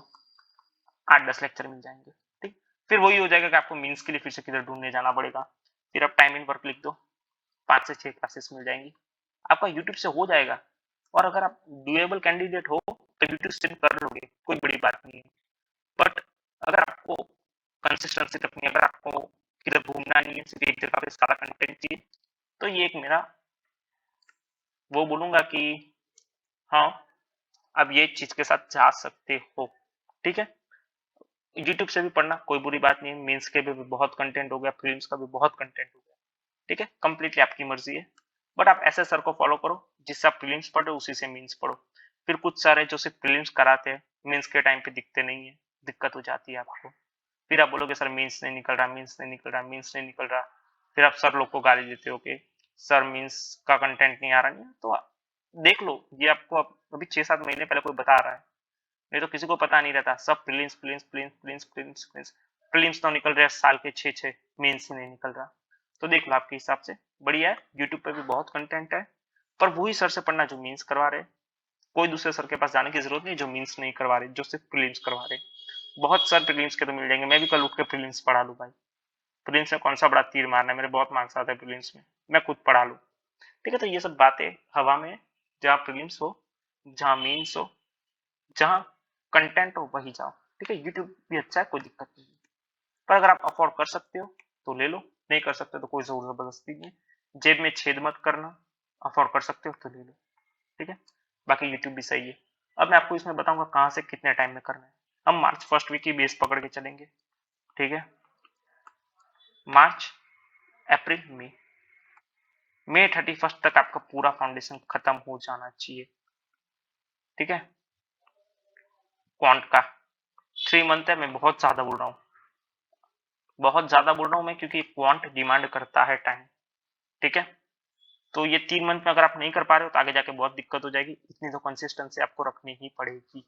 8-10 लेक्चर मिल जाएंगे, ठीक। फिर वही हो जाएगा कि आपको मीन्स के लिए फिर से किधर ढूंढने जाना पड़ेगा। फिर आप टाइम इन वर्क लिख दो, 5 से 6 क्लासेस मिल जाएंगी, आपका यूट्यूब से हो जाएगा। और अगर आप डुएबल कैंडिडेट हो तो यूट्यूब से कर लोगे, कोई बड़ी बात नहीं है। बट अगर आपको कंसिस्टेंसी रखनी है, अगर आपको किधर घूमना नहीं है, सिर्फ एक जगह पे सारा कंटेंट चाहिए, तो ये एक मेरा वो बोलूंगा कि हाँ, अब ये चीज के साथ जा सकते हो, ठीक है। यूट्यूब से भी पढ़ना कोई बुरी बात नहीं है, मेंस के भी बहुत कंटेंट हो गया, प्रीलिम्स का भी बहुत कंटेंट हो गया, ठीक है, कंप्लीटली आपकी मर्जी है, बट आप ऐसे सर को फॉलो करो जिससे आप प्रीलिम्स पढ़ो उसी से मेंस पढ़ो। फिर कुछ सर है जो सिर्फ प्रीलिम्स कराते हैं, मेंस के टाइम पे दिखते नहीं है, दिक्कत हो जाती है आपको। फिर आप बोलोगे सर मीन्स नहीं निकल रहा, मीन्स नहीं निकल रहा, मीन्स नहीं निकल रहा, फिर आप सर लोग को गाली देते हो कि सर मीन्स का कंटेंट नहीं आ रहा, नहीं तो देख लो, ये आपको अभी 6-7 महीने पहले कोई बता रहा है, नहीं तो किसी को पता नहीं रहता, सब prelims prelims prelims prelims prelims prelims prelims तो निकल रहे हैं साल के 6-6, मेंस ही नहीं निकल रहा। तो देख लो आपके हिसाब से बढ़िया है, यूट्यूब पे भी बहुत कंटेंट है, पर वही सर से पढ़ना जो मीन्स करवा रहे, कोई दूसरे सर के पास जाने की जरूरत नहीं जो मीन्स नहीं करवा रहे, जो सिर्फ प्रीलिम्स करवा रहे। बहुत सर प्रीलिम्स के तो मिल जाएंगे, मैं भी कल उठ के प्रीलिम्स पढ़ा लूँ भाई, प्रीलिम्स में कौन सा बड़ा तीर मारना है, मेरे बहुत मार्क्स आते हैं प्रीलिम्स में, मैं खुद पढ़ा लूँ। ठीक है, तो ये सब बातें हवा में, जहाँ प्रीलिम्स हो, जहाँ मीन्स हो, जहाँ कंटेंट हो वही जाओ। ठीक है, यूट्यूब भी अच्छा है, कोई दिक्कत नहीं है, पर अगर आप अफोर्ड कर सकते हो तो ले लो, नहीं कर सकते तो कोई जोर जबरदस्ती नहीं है, जेब में छेद मत करना, अफोर्ड कर सकते हो तो ले लो। ठीक है, बाकी यूट्यूब भी सही है। अब मैं आपको इसमें बताऊंगा कहाँ से कितने टाइम में करना है। हम मार्च फर्स्ट वीक की बेस पकड़ के चलेंगे। ठीक है, मार्च, अप्रैल, मई, मई 31 तक आपका पूरा फाउंडेशन खत्म हो जाना चाहिए। ठीक है, क्वांट का 3 मंथ है, मैं बहुत ज्यादा बोल रहा हूँ, बहुत ज्यादा बोल रहा हूँ मैं, क्योंकि क्वांट डिमांड करता है टाइम। ठीक है, तो ये 3 मंथ में अगर आप नहीं कर पा रहे हो तो आगे जाके बहुत दिक्कत हो जाएगी, इतनी तो कंसिस्टेंसी आपको रखनी ही पड़ेगी,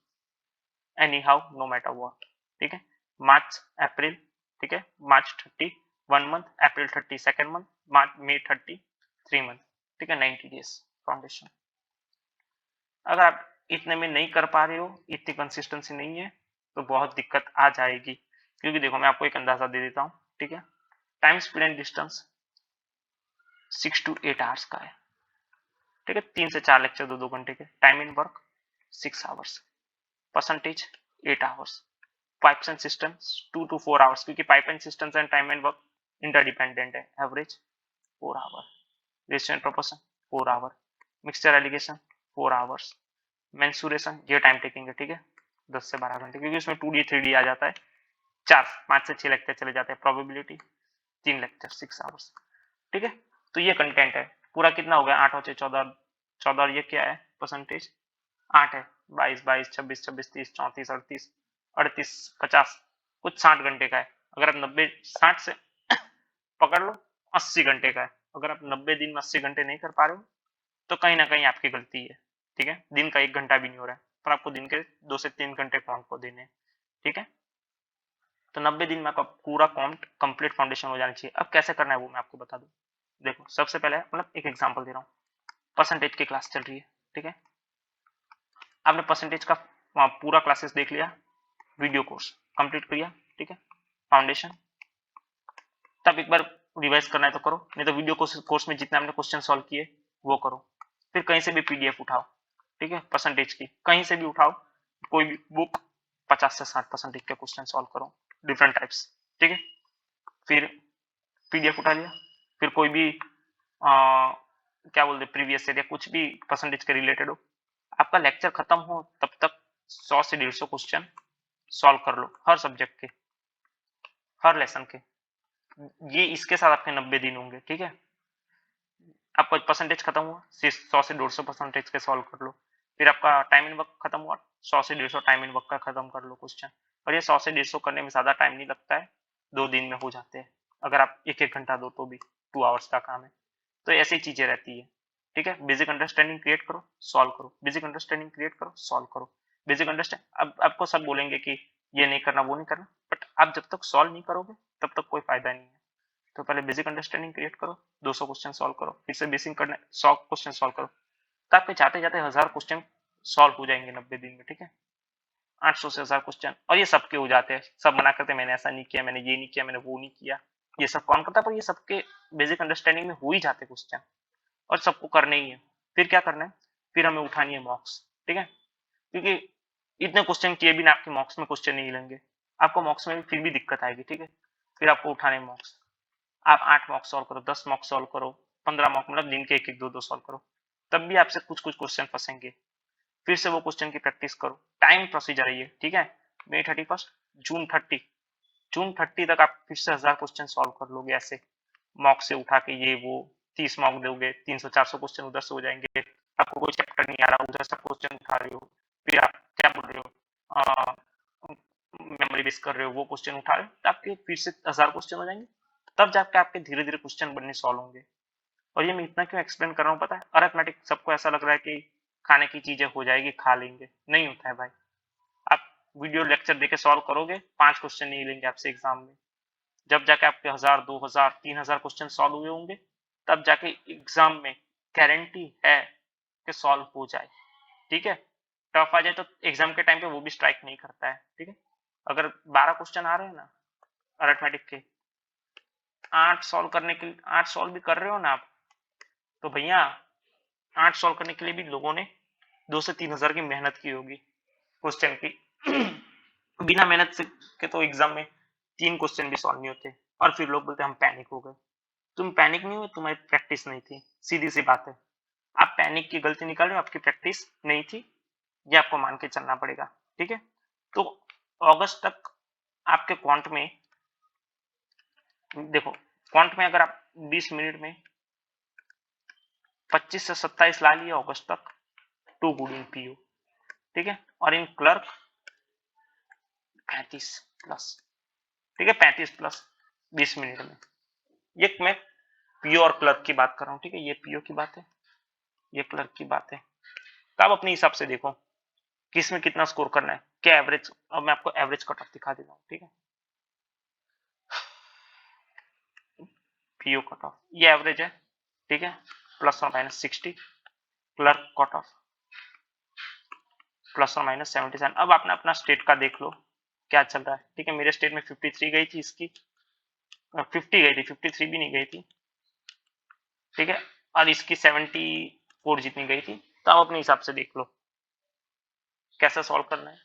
anyhow no matter what. ठीक है, मार्च अप्रैल, ठीक है, March 30 1 month, April 30 2nd month, March मई 30 3 मंथ। ठीक है, 90 डेज फाउंडेशन। अगर आप इतने में नहीं कर पा रहे हो, इतनी कंसिस्टेंसी नहीं है, तो बहुत दिक्कत आ जाएगी, क्योंकि देखो मैं आपको एक अंदाजा दे देता हूँ। ठीक है, time speed and distance 6 to 8 hours का है। ठीक है, 3 से 4 लेक्चर 2-2 घंटे के, time in work 6 hours, percentage 8 hours, pipes and systems 2 to 4 hours, क्योंकि pipe and systems and time and work interdependent है, average 4 hour, ratio and proportion 4 hour, mixture alligation 4 hours, mensuration ये टाइम टेकिंग है। ठीक है, 10 से 12 घंटे, क्योंकि उसमें 2D 3D आ जाता है, 5 से 6 लेक्चर चले जाते हैं, प्रोबेबिलिटी 3 लेक्चर 6 आवर्स। ठीक है, तो ये कंटेंट है पूरा, कितना हो गया, 8 और 14, 14 और ये क्या है, परसेंटेज 8 है, 22 22 26 26 30 34 38 38 50, कुछ 60 घंटे का है। अगर आप 90 60 से पकड़ लो 80 घंटे का है। अगर आप 90 दिन में 80 घंटे नहीं कर पा रहे हो तो कहीं ना कहीं आपकी गलती है। ठीक है, दिन का 1 घंटा भी नहीं हो रहा है, पर आपको दिन के 2 से 3 घंटे कॉम्प को देने हैं। ठीक है, तो 90 दिन में आपका पूरा कॉम्प कंप्लीट फाउंडेशन हो जाना चाहिए। अब कैसे करना है वो मैं आपको बता दूं। देखो सबसे पहले मतलब एक एग्जांपल दे रहा हूँ, परसेंटेज की क्लास चल रही है। ठीक है, आपने परसेंटेज का पूरा क्लासेस देख लिया, वीडियो कोर्स कंप्लीट किया। ठीक है, फाउंडेशन, तब एक बार रिवाइज करना है तो करो, नहीं तो वीडियो कोर्स में जितने आपने क्वेश्चन सॉल्व किए वो करो। फिर कहीं से भी पीडीएफ उठाओ, ठीक है, परसेंटेज की कहीं से भी उठाओ, कोई भी बुक, 50 से 60 परसेंटेज के क्वेश्चन सॉल्व करो, डिफरेंट टाइप्स। ठीक है, फिर पीडीएफ उठा लिया, फिर कोई भी क्या बोलते प्रीवियस ईयर या कुछ भी परसेंटेज के रिलेटेड हो, आपका लेक्चर खत्म हो तब तक 100 से 150 क्वेश्चन सॉल्व कर लो, हर सब्जेक्ट के, हर लेसन के। ये इसके साथ आपके 90 दिन होंगे। ठीक है, आपका परसेंटेज खत्म हुआ, 100 से 150 परसेंटेज के सॉल्व कर लो। फिर आपका टाइम इन वर्क खत्म हुआ, 100 से 150 टाइम इन वर्क का खत्म कर लो क्वेश्चन। और ये 100 से 150 करने में ज्यादा टाइम नहीं लगता है, 2 दिन में हो जाते हैं, अगर आप 1-1 घंटा दो तो भी 2 आवर्स का काम है। तो ऐसी चीजें रहती है। ठीक है, बेसिक अंडरस्टैंडिंग क्रिएट करो, सॉल्व करो, बेसिक अंडरस्टैंडिंग क्रिएट करो, सॉल्व करो, बेसिक अंडरस्टैंड। अब आपको सब बोलेंगे कि ये नहीं करना वो नहीं करना, बट आप जब तक सॉल्व नहीं करोगे तब तक कोई फायदा नहीं है। तो पहले बेसिक अंडरस्टैंडिंग क्रिएट करो, 200 क्वेश्चन सॉल्व करो, फिर से बेसिक करने 100 क्वेश्चन सॉल्व करो, तो आपके जाते जाते 1000 क्वेश्चन सॉल्व हो जाएंगे 90 दिन में। ठीक है, 800 से 1000 क्वेश्चन, और ये सबके हो जाते हैं। सब मना करते मैंने ऐसा नहीं किया, मैंने ये नहीं किया, मैंने वो नहीं किया, ये सब कौन करता है, पर ये सबके बेसिक अंडरस्टैंडिंग में हो ही जाते क्वेश्चन, और सबको करने ही है। फिर क्या करना है, फिर हमें उठानी है मॉक्स। ठीक है, क्योंकि इतने क्वेश्चन किए बिना आपके मॉक्स में क्वेश्चन नहीं मिलेंगे, आपको मॉक्स में फिर भी दिक्कत आएगी। ठीक है, फिर आपको उठाने मॉक्स, आप 8 मॉक सॉल्व करो, 10 मॉक सॉल्व करो, 15 मॉक, मतलब दिन के 1-1 2-2 सॉल्व करो, तब भी आपसे कुछ कुछ क्वेश्चन फंसेंगे। फिर से वो क्वेश्चन की प्रैक्टिस करो, टाइम प्रोसीजर है ये। ठीक है, मई 31 जून 30 तक आप फिर से 1000 क्वेश्चन सॉल्व कर लोगे ऐसे मॉक से उठा के, ये वो 30 मॉक दोगे, 300-400 क्वेश्चन उधर से हो जाएंगे। आपको कोई चैप्टर नहीं आ रहा, उधर से क्वेश्चन उठा रहे हो, फिर आप क्या बोल रहे हो, मेमोरी बेस कर रहे हो, वो क्वेश्चन उठा रहे हो, तो आपके फिर से 1000 क्वेश्चन हो जाएंगे। तब जाके आपके धीरे धीरे क्वेश्चन बनने सॉल्व होंगे। और ये मैं इतना क्यों एक्सप्लेन कर रहा हूँ पता है, अरिथमेटिक सबको ऐसा लग रहा है कि खाने की चीजें हो जाएगी, खा लेंगे, नहीं होता है भाई। आप वीडियो लेक्चर देके सॉल्व करोगे, 5 क्वेश्चन नहीं लेंगे आपसे एग्जाम में। जब जाके आपके 1000, 2000, 3000 क्वेश्चन सॉल्व हुए होंगे, तब जाके एग्जाम में गारंटी है कि सॉल्व हो जाए। ठीक है, टफ आ जाए तो एग्जाम के टाइम पे वो भी स्ट्राइक नहीं करता है। ठीक है, अगर 12 क्वेश्चन आ रहे हैं ना अरिथमेटिक के, 8 सॉल्व करने के लिए 8 सॉल्व भी कर रहे हो ना आप, तो भैया 8 सॉल्व करने के लिए भी लोगों ने 2 से 3000 की मेहनत की होगी क्वेश्चन की। बिना मेहनत से के तो एग्जाम में 3 क्वेश्चन भी सॉल्व नहीं होते, और फिर लोग बोलते हम पैनिक हो गए। तुम पैनिक नहीं हुए, तुम्हारी प्रैक्टिस नहीं थी, सीधी सी बात है। आप पैनिक की गलती निकाल रहे हो, आपकी प्रैक्टिस नहीं थी, ये आपको मान के चलना पड़ेगा। ठीक है, तो अगस्त तक आपके क्वांट में, देखो क्वांट में अगर आप 20 मिनट में 25 से 27 ला लिए अगस्त तक, टू गुड इन पीओ। ठीक है, और इन क्लर्क 35 प्लस। ठीक है, 35 प्लस 20 मिनट में। ये मैं पीओ और क्लर्क की बात कर रहा हूँ। ठीक है, ये पीओ की बात है, ये क्लर्क की बात है। तो आप अपने हिसाब से देखो किस में कितना स्कोर करना है, क्या एवरेज। अब मैं आपको एवरेज कट ऑफ दिखा देता हूँ। ठीक है, पीओ कट ऑफ ये एवरेज है। ठीक है, प्लस और minus 60। Clerk cut off plus और माइनस 77। अब आपने अपना स्टेट का देख लो क्या चल रहा है। ठीक है, मेरे स्टेट में 53 गई थी, इसकी 50 गई थी, 53 भी नहीं गई थी। ठीक है, और इसकी 74 जितनी गई थी। तो आप अपने हिसाब से देख लो कैसे सॉल्व करना है,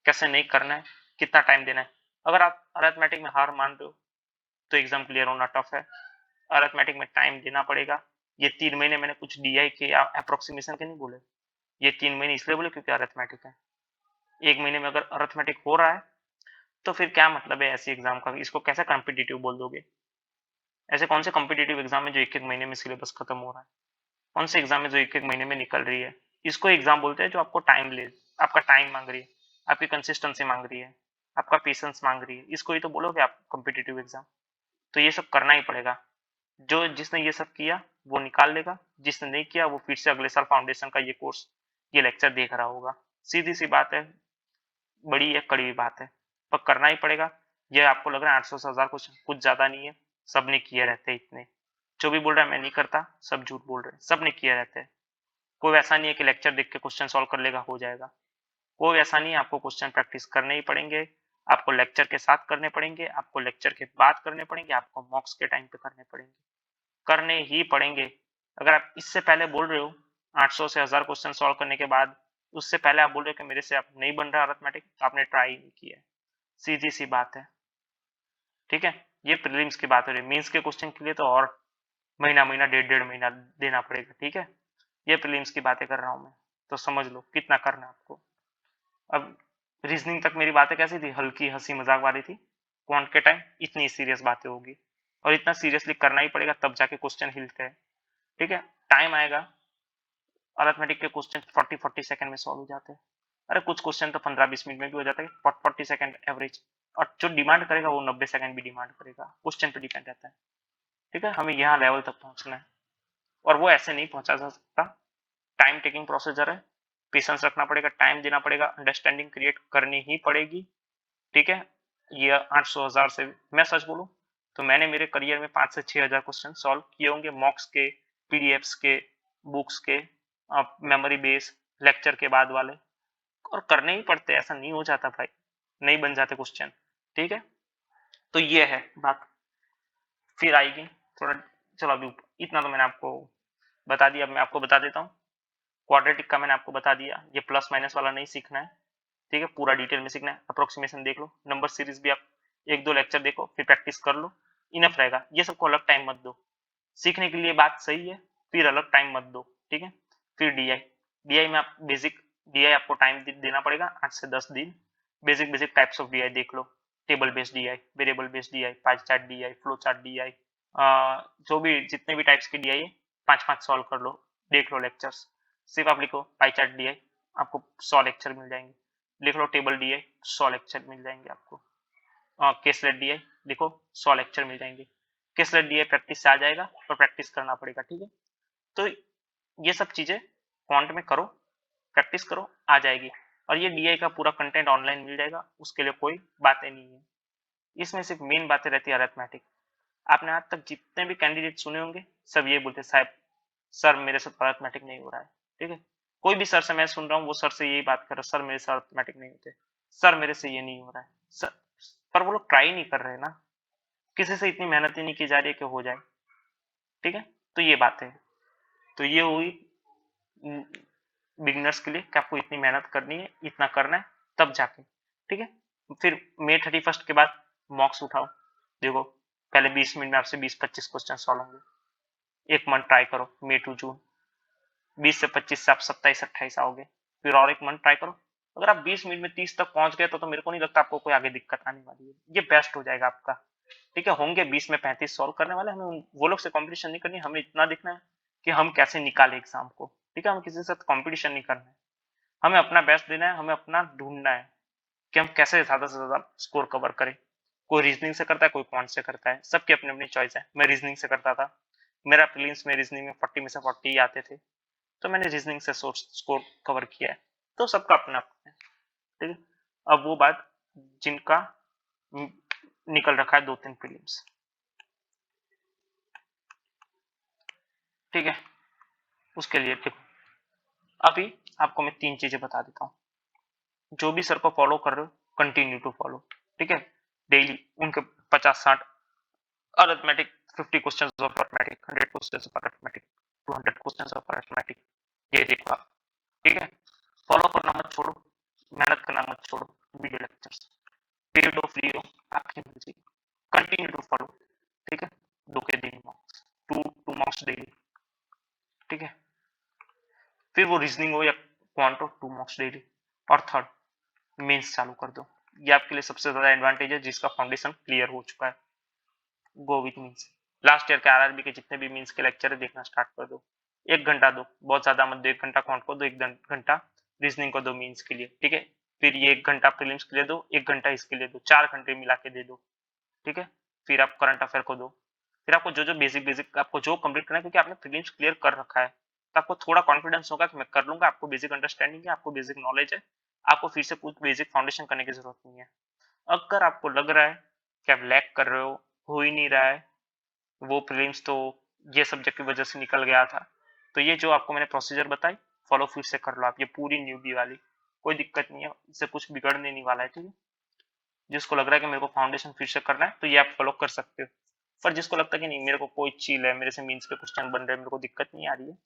कैसे नहीं करना है, कितना टाइम देना है। अगर आप अरिथमेटिक में हार मान रहे हो तो एग्जाम क्लियर होना टफ है। अरिथमेटिक में टाइम देना पड़ेगा। ये 3 महीने मैंने कुछ डीआई के या अप्रोक्सीमेशन के नहीं बोले, ये 3 महीने इसलिए बोले क्योंकि अरिथमेटिक है। 1 महीने में अगर अरिथमेटिक हो रहा है तो फिर क्या मतलब है ऐसी एग्जाम का, इसको कैसे कॉम्पिटिटिव बोल दोगे। ऐसे कौन से कॉम्पिटिटिव एग्जाम है जो 1-1 महीने में सिलेबस खत्म हो रहा है, कौन से एग्जाम है जो 1-1 महीने में निकल रही है। इसको एग्जाम बोलते हैं जो आपको टाइम ले, आपका टाइम मांग रही है, आपकी कंसिस्टेंसी मांग रही है, आपका पेशेंस मांग रही है, इसको ही तो बोलोगे आप कॉम्पिटिटिव एग्जाम। तो ये सब करना ही पड़ेगा। जो जिसने ये सब किया वो निकाल लेगा, जिसने नहीं किया वो फिर से अगले साल फाउंडेशन का ये कोर्स, ये लेक्चर देख रहा होगा। सीधी सी बात है, बड़ी या कड़वी बात है, पर करना ही पड़ेगा। ये आपको लग रहा है 800 से 1000 कुछ ज्यादा नहीं है, सबने किए रहते हैं इतने। जो भी बोल रहा है मैं नहीं करता, सब झूठ बोल रहे हैं, सबने किए रहते हैं। कोई ऐसा नहीं है कि लेक्चर देख के क्वेश्चन सॉल्व कर लेगा हो जाएगा, कोई ऐसा नहीं है। आपको क्वेश्चन प्रैक्टिस करने ही पड़ेंगे, आपको लेक्चर के साथ करने पड़ेंगे, आपको लेक्चर के बाद करने पड़ेंगे, आपको मॉक्स के टाइम पे करने पड़ेंगे, करने ही पड़ेंगे। अगर आप इससे पहले बोल रहे हो 800 से 1000 क्वेश्चन सॉल्व करने के बाद, उससे पहले आप बोल रहे हो कि मेरे से आप नहीं बन रहा अरिथमेटिक, तो आपने ट्राई नहीं किया। सीधी सी बात है। ठीक है, ये प्रीलिम्स की बात हो रही है, मेंस के क्वेश्चन के लिए तो और महीना महीना 1.5 महीना देना पड़ेगा। ठीक है, ये प्रीलिम्स की बातें कर रहा हूं मैं, तो समझ लो कितना करना है आपको। अब रीजनिंग तक मेरी बातें कैसी थी, हल्की हंसी मजाक वाली थी। क्वांट के टाइम इतनी सीरियस बातें होगी, और इतना सीरियसली करना ही पड़ेगा, तब जाके क्वेश्चन हिलते हैं। ठीक है, टाइम आएगा, अरिथमेटिक के क्वेश्चन 40-40 सेकंड में सॉल्व हो जाते हैं। अरे कुछ क्वेश्चन तो 15-20 मिनट में भी हो जाता है, 40 सेकंड एवरेज। और जो डिमांड करेगा वो 90 सेकंड भी डिमांड करेगा, क्वेश्चन पे डिपेंड रहता है। ठीक है, हमें यहाँ लेवल तक पहुंचना है, और वो ऐसे नहीं पहुंचा जा सकता। टाइम टेकिंग प्रोसीजर है, पेशेंस रखना पड़ेगा, टाइम देना पड़ेगा, अंडरस्टैंडिंग क्रिएट करनी ही पड़ेगी। ठीक है, ये 800-1000 से मैं सच बोलूं तो मैंने मेरे करियर में 5 से 6000 क्वेश्चन सॉल्व किए होंगे, मॉक्स के, पीडीएफ्स के, बुक्स के, मेमोरी बेस, लेक्चर के बाद वाले। और करने ही पड़ते, ऐसा नहीं हो जाता भाई, नहीं बन जाते क्वेश्चन। ठीक है, तो ये है बात, फिर आएगी थोड़ा। चलो अभी इतना तो मैंने आपको बता दिया, अब मैं आपको बता देता हूँ। क्वाड्रेटिक का मैंने आपको बता दिया, ये प्लस माइनस वाला नहीं सीखना है। ठीक है, पूरा डिटेल में सीखना है। अप्रोक्सीमेशन देख लो, नंबर सीरीज भी आप 1-2 लेक्चर देखो, फिर प्रैक्टिस कर लो, इनफ रहेगा। ये सबको अलग टाइम मत दो, सीखने के लिए बात सही है, फिर अलग टाइम मत दो। ठीक है, फिर डीआई, डीआई में आप बेसिक डीआई आपको टाइम देना पड़ेगा 8 से 10 दिन। Basic basic types of DI देख लो, table based DI, variable based DI, pie chart DI, flow chart DI, जो भी जितने भी टाइप्स के डीआई है 5-5 सॉल्व कर लो, देख लो लेक्चर्स। सिर्फ आप लिखो पाई चार्ट डीआई, आपको 100 लेक्चर मिल जाएंगे। लिख लो टेबल डीआई, 100 लेक्चर मिल जाएंगे आपको। केसलेट डीआई देखो, 100 लेक्चर मिल जाएंगे। केसलेट डीआई प्रैक्टिस से आ जाएगा, पर प्रैक्टिस करना पड़ेगा, ठीक है। तो ये सब चीजें क्वांट में करो, प्रैक्टिस करो, आ जाएगी। और ये डीआई का पूरा कंटेंट ऑनलाइन मिल जाएगा, उसके लिए कोई बातें नहीं है। इसमें सिर्फ मेन बातें रहती है अरिथमेटिक। आपने आज तक जितने भी कैंडिडेट सुने होंगे सब ये बोलते साहब सर मेरे से अरिथमेटिक नहीं हो रहा है, ठीक है। कोई भी सर से मैं सुन रहा हूँ वो सर से यही बात कर रहा है, सर मेरे से अरिथमेटिक नहीं होते, सर मेरे से ये नहीं हो रहा है सर। पर वो लोग ट्राई नहीं कर रहे ना, किसी से इतनी मेहनत ही नहीं की जा रही है कि हो जाए, ठीक है। तो ये बात है, तो ये हुई बिगिनर्स के लिए कि आपको इतनी मेहनत करनी है, इतना करना है, तब जाके, ठीक है। फिर May 31 के बाद मॉक्स उठाओ, देखो पहले 20 मिनट में आपसे 20-25 क्वेश्चन सॉल्व होंगे। एक मंथ ट्राई करो, May to June, 20 से 25 से आप 27-28 आओगे। फिर और एक मंथ ट्राई करो। अगर आप 20 मिनट में 30 तक पहुंच गए तो मेरे को नहीं लगता आपको कोई आगे दिक्कत आने वाली है, ये बेस्ट हो जाएगा आपका, ठीक है। होंगे 20 में 35 सॉल्व करने वाले, हमें वो लोग से कंपटीशन नहीं करनी, हमें इतना देखना है कि हम कैसे निकाले एग्जाम को, ठीक है। हमें किसी के साथ कंपटीशन नहीं करना है, हमें अपना बेस्ट देना है, हमें अपना ढूंढना है कि हम कैसे ज्यादा से ज्यादा स्कोर कवर करें। कोई रीजनिंग से करता है, कोई क्वांट से करता है, सबकी अपनी अपनी चॉइस है। मैं रीजनिंग से करता था, मेरा प्रीलिम्स में रीजनिंग में 40 में से 40 ही आते थे, तो मैंने रीजनिंग से स्कोर कवर किया है। तो सबका अपना अपना है, ठीक है। अब वो बात जिनका निकल रखा है 2-3 प्रीलिम्स, ठीक है, उसके लिए देखो अभी आपको मैं 3 चीजें बता देता हूँ। जो भी सर को फॉलो कर रहे हो कंटिन्यू टू फॉलो, ठीक है। डेली उनके 50-60 arithmetic, 50 questions of arithmetic, 100 questions of arithmetic, 200 questions of arithmetic, ये देखो आप, ठीक है। फॉलो करना मत छोड़ो, मेहनत करना मत छोड़ो, वीडियो लेक्चर्स पेड हो फ्री हो आपकी मर्जी, कंटिन्यू टू फॉलो, ठीक है। 2 के दिन मार्क्स, 2 मार्क्स डेली, ठीक है। फिर वो रीजनिंग हो या क्वांट हो, 2 मार्क्स डेली। और थर्ड, मेंस चालू कर दो, ये आपके लिए सबसे ज्यादा एडवांटेज है जिसका फाउंडेशन क्लियर हो चुका है। Go with means, last year के आरआरबी के जितने भी मीन्स के लेक्चर है देखना स्टार्ट कर दो। 1 घंटा दो, बहुत ज्यादा मत दो, 1 घंटा क्वांट को दो, 1 घंटा रीजनिंग को दो मीन्स के लिए, ठीक है। फिर ये 1 घंटा प्रीलिम्स के लिए दो, 1 घंटा इसके लिए दो, 4 घंटे मिला के दे दो, ठीक है। फिर आप करंट अफेयर को दो, फिर आपको जो जो बेसिक बेसिक आपको जो कंप्लीट करना है, क्योंकि आपने प्रीलिम्स क्लियर कर रखा है तो आपको थोड़ा कॉन्फिडेंस होगा कि मैं कर लूंगा, आपको बेसिक अंडरस्टैंडिंग है, आपको बेसिक नॉलेज है, आपको फिर से कुछ बेसिक फाउंडेशन करने की जरूरत नहीं है। अगर आपको लग रहा है कि आप लैग कर रहे हो ही नहीं रहा है, वो प्रीलिम्स तो ये सब्जेक्ट की वजह से निकल गया था, तो ये जो आपको मैंने प्रोसीजर बताई फॉलो फिर से कर लो आप, ये पूरी न्यूबी वाली, कोई दिक्कत नहीं है, इससे कुछ बिगड़ने नहीं वाला है, ठीक है। जिसको लग रहा है कि मेरे को फाउंडेशन फिर से करना है तो ये आप फॉलो कर सकते हो। पर जिसको लगता है कि नहीं मेरे को कोई चील है, मेरे से मीन्स के क्वेश्चन बन रहे हैं, मेरे को दिक्कत नहीं आ रही है,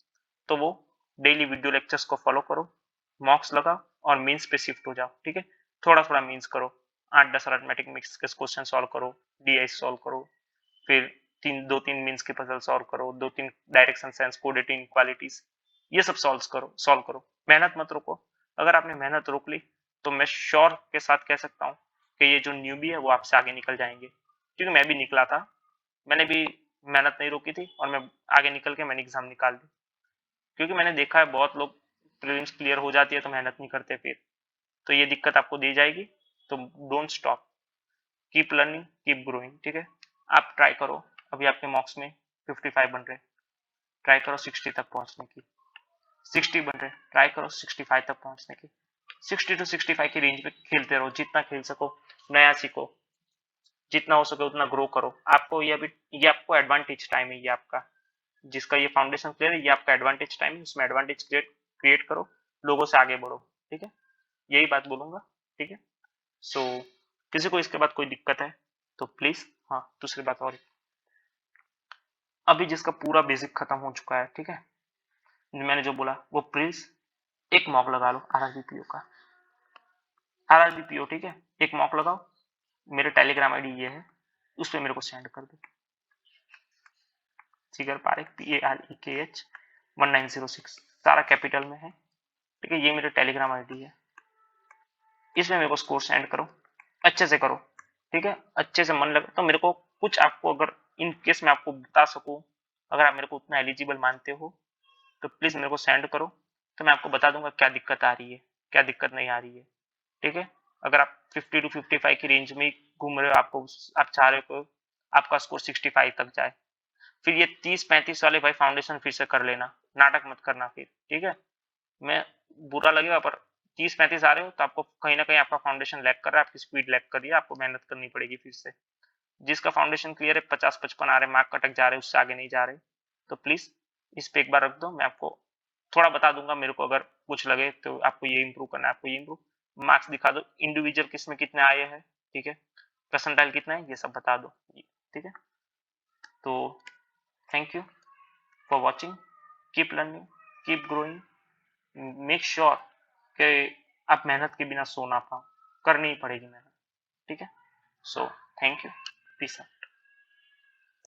तो वो डेली वीडियो लेक्चर्स को फॉलो करो, मॉक्स लगाओ और मीन्स पे शिफ्ट हो जाओ, ठीक है। थोड़ा थोड़ा मीन्स करो, 8-10 अरिथमेटिक मिक्स के क्वेश्चन सॉल्व करो, डीआई सॉल्व करो, फिर 2-3 मीन्स के पजल सॉल्व करो, 2-3 डायरेक्शन सेंस कोडेटिंग इनक्वालिटीज, ये सब सॉल्व करो, मेहनत मत रोको। अगर आपने मेहनत रोक ली तो मैं श्योर के साथ कह सकता हूँ कि ये जो न्यूबी है वो आपसे आगे निकल जाएंगे, क्योंकि मैं भी निकला था, मैंने भी मेहनत नहीं रोकी थी और मैं आगे निकल के मैंने एग्जाम निकाल दी, क्योंकि मैंने देखा है बहुत लोग प्रीलिम्स क्लियर हो जाती है तो मेहनत नहीं करते, फिर तो ये दिक्कत आपको दी जाएगी। तो don't stop, keep learning, keep growing, ठीक है। आप ट्राई करो, अभी आपके मॉक्स में 55 बन रहे, ट्राई करो 60 तक पहुंचने की, 60 बन रहे ट्राई करो 65 तक पहुंचने की, 60 to 65 की रेंज में खेलते रहो, जितना खेल सको नया सीखो, जितना हो सके उतना ग्रो करो। आपको ये आपको एडवांटेज टाइम है, ये आपका जिसका ये फाउंडेशन क्लियर है, ये आपका एडवांटेज टाइम है, उसमें एडवांटेज क्रिएट करो, लोगों से आगे बढ़ो, ठीक है। यही बात बोलूंगा, ठीक है। सो किसी को इसके बाद कोई दिक्कत है तो प्लीज, हाँ दूसरी बात और, अभी जिसका पूरा बेसिक खत्म हो चुका है, ठीक है, मैंने जो बोला वो प्लीज एक मॉक लगा लो आरआरबीपीओ का, आरआरबीपीओ, ठीक है। एक मॉक लगाओ, मेरे टेलीग्राम आईडी ये है, उस पर मेरे को सेंड कर दो, जिगर पारेख PAREKH 1906 सारा कैपिटल में है, ठीक है। ये मेरे टेलीग्राम आईडी है, इसमें मेरे को स्कोर सेंड करो, अच्छे से करो, ठीक है, अच्छे से मन लगे तो मेरे को कुछ आपको अगर इन केस मैं आपको बता सकूं, अगर आप मेरे को उतना एलिजिबल मानते हो तो प्लीज मेरे को सेंड करो, तो मैं आपको बता दूंगा क्या दिक्कत आ रही है, क्या दिक्कत नहीं आ रही है। ठीक है, अगर आप 50 टू 55 की रेंज में घूम रहे हो, आपको आप चाह रहे हो आपका स्कोर 65 तक जाए, फिर ये 30-35 वाले भाई फाउंडेशन फिर से कर लेना, नाटक मत करना फिर। ठीक है, मैं बुरा लगेगा पर 30-35 आ रहे हो तो आपको कहीं ना कहीं आपका फाउंडेशन लैग कर रहा है, आपकी स्पीड लैग कर रही है, आपको मेहनत करनी पड़ेगी फिर से। जिसका फाउंडेशन क्लियर है 50-55 आ रहे, मार्क कटक जा रहे, उससे आगे नहीं जा रहे, तो प्लीज इस पे एक बार रख दो, मैं आपको थोड़ा बता दूंगा, मेरे को अगर कुछ लगे तो आपको ये इंप्रूव करना है, आपको ये इंप्रूव, मार्क्स दिखा दो, इंडिविजुअल किस में कितने आए हैं, ठीक है, परसेंटाइल कितना है, ये सब बता दो। ठीक है, तो thank you for watching, keep learning, keep growing, make sure कि आप मेहनत के बिना सो ना पाओ, करनी ही पड़ेगी मेहनत। ठीक है, सो थैंक यू, पीस।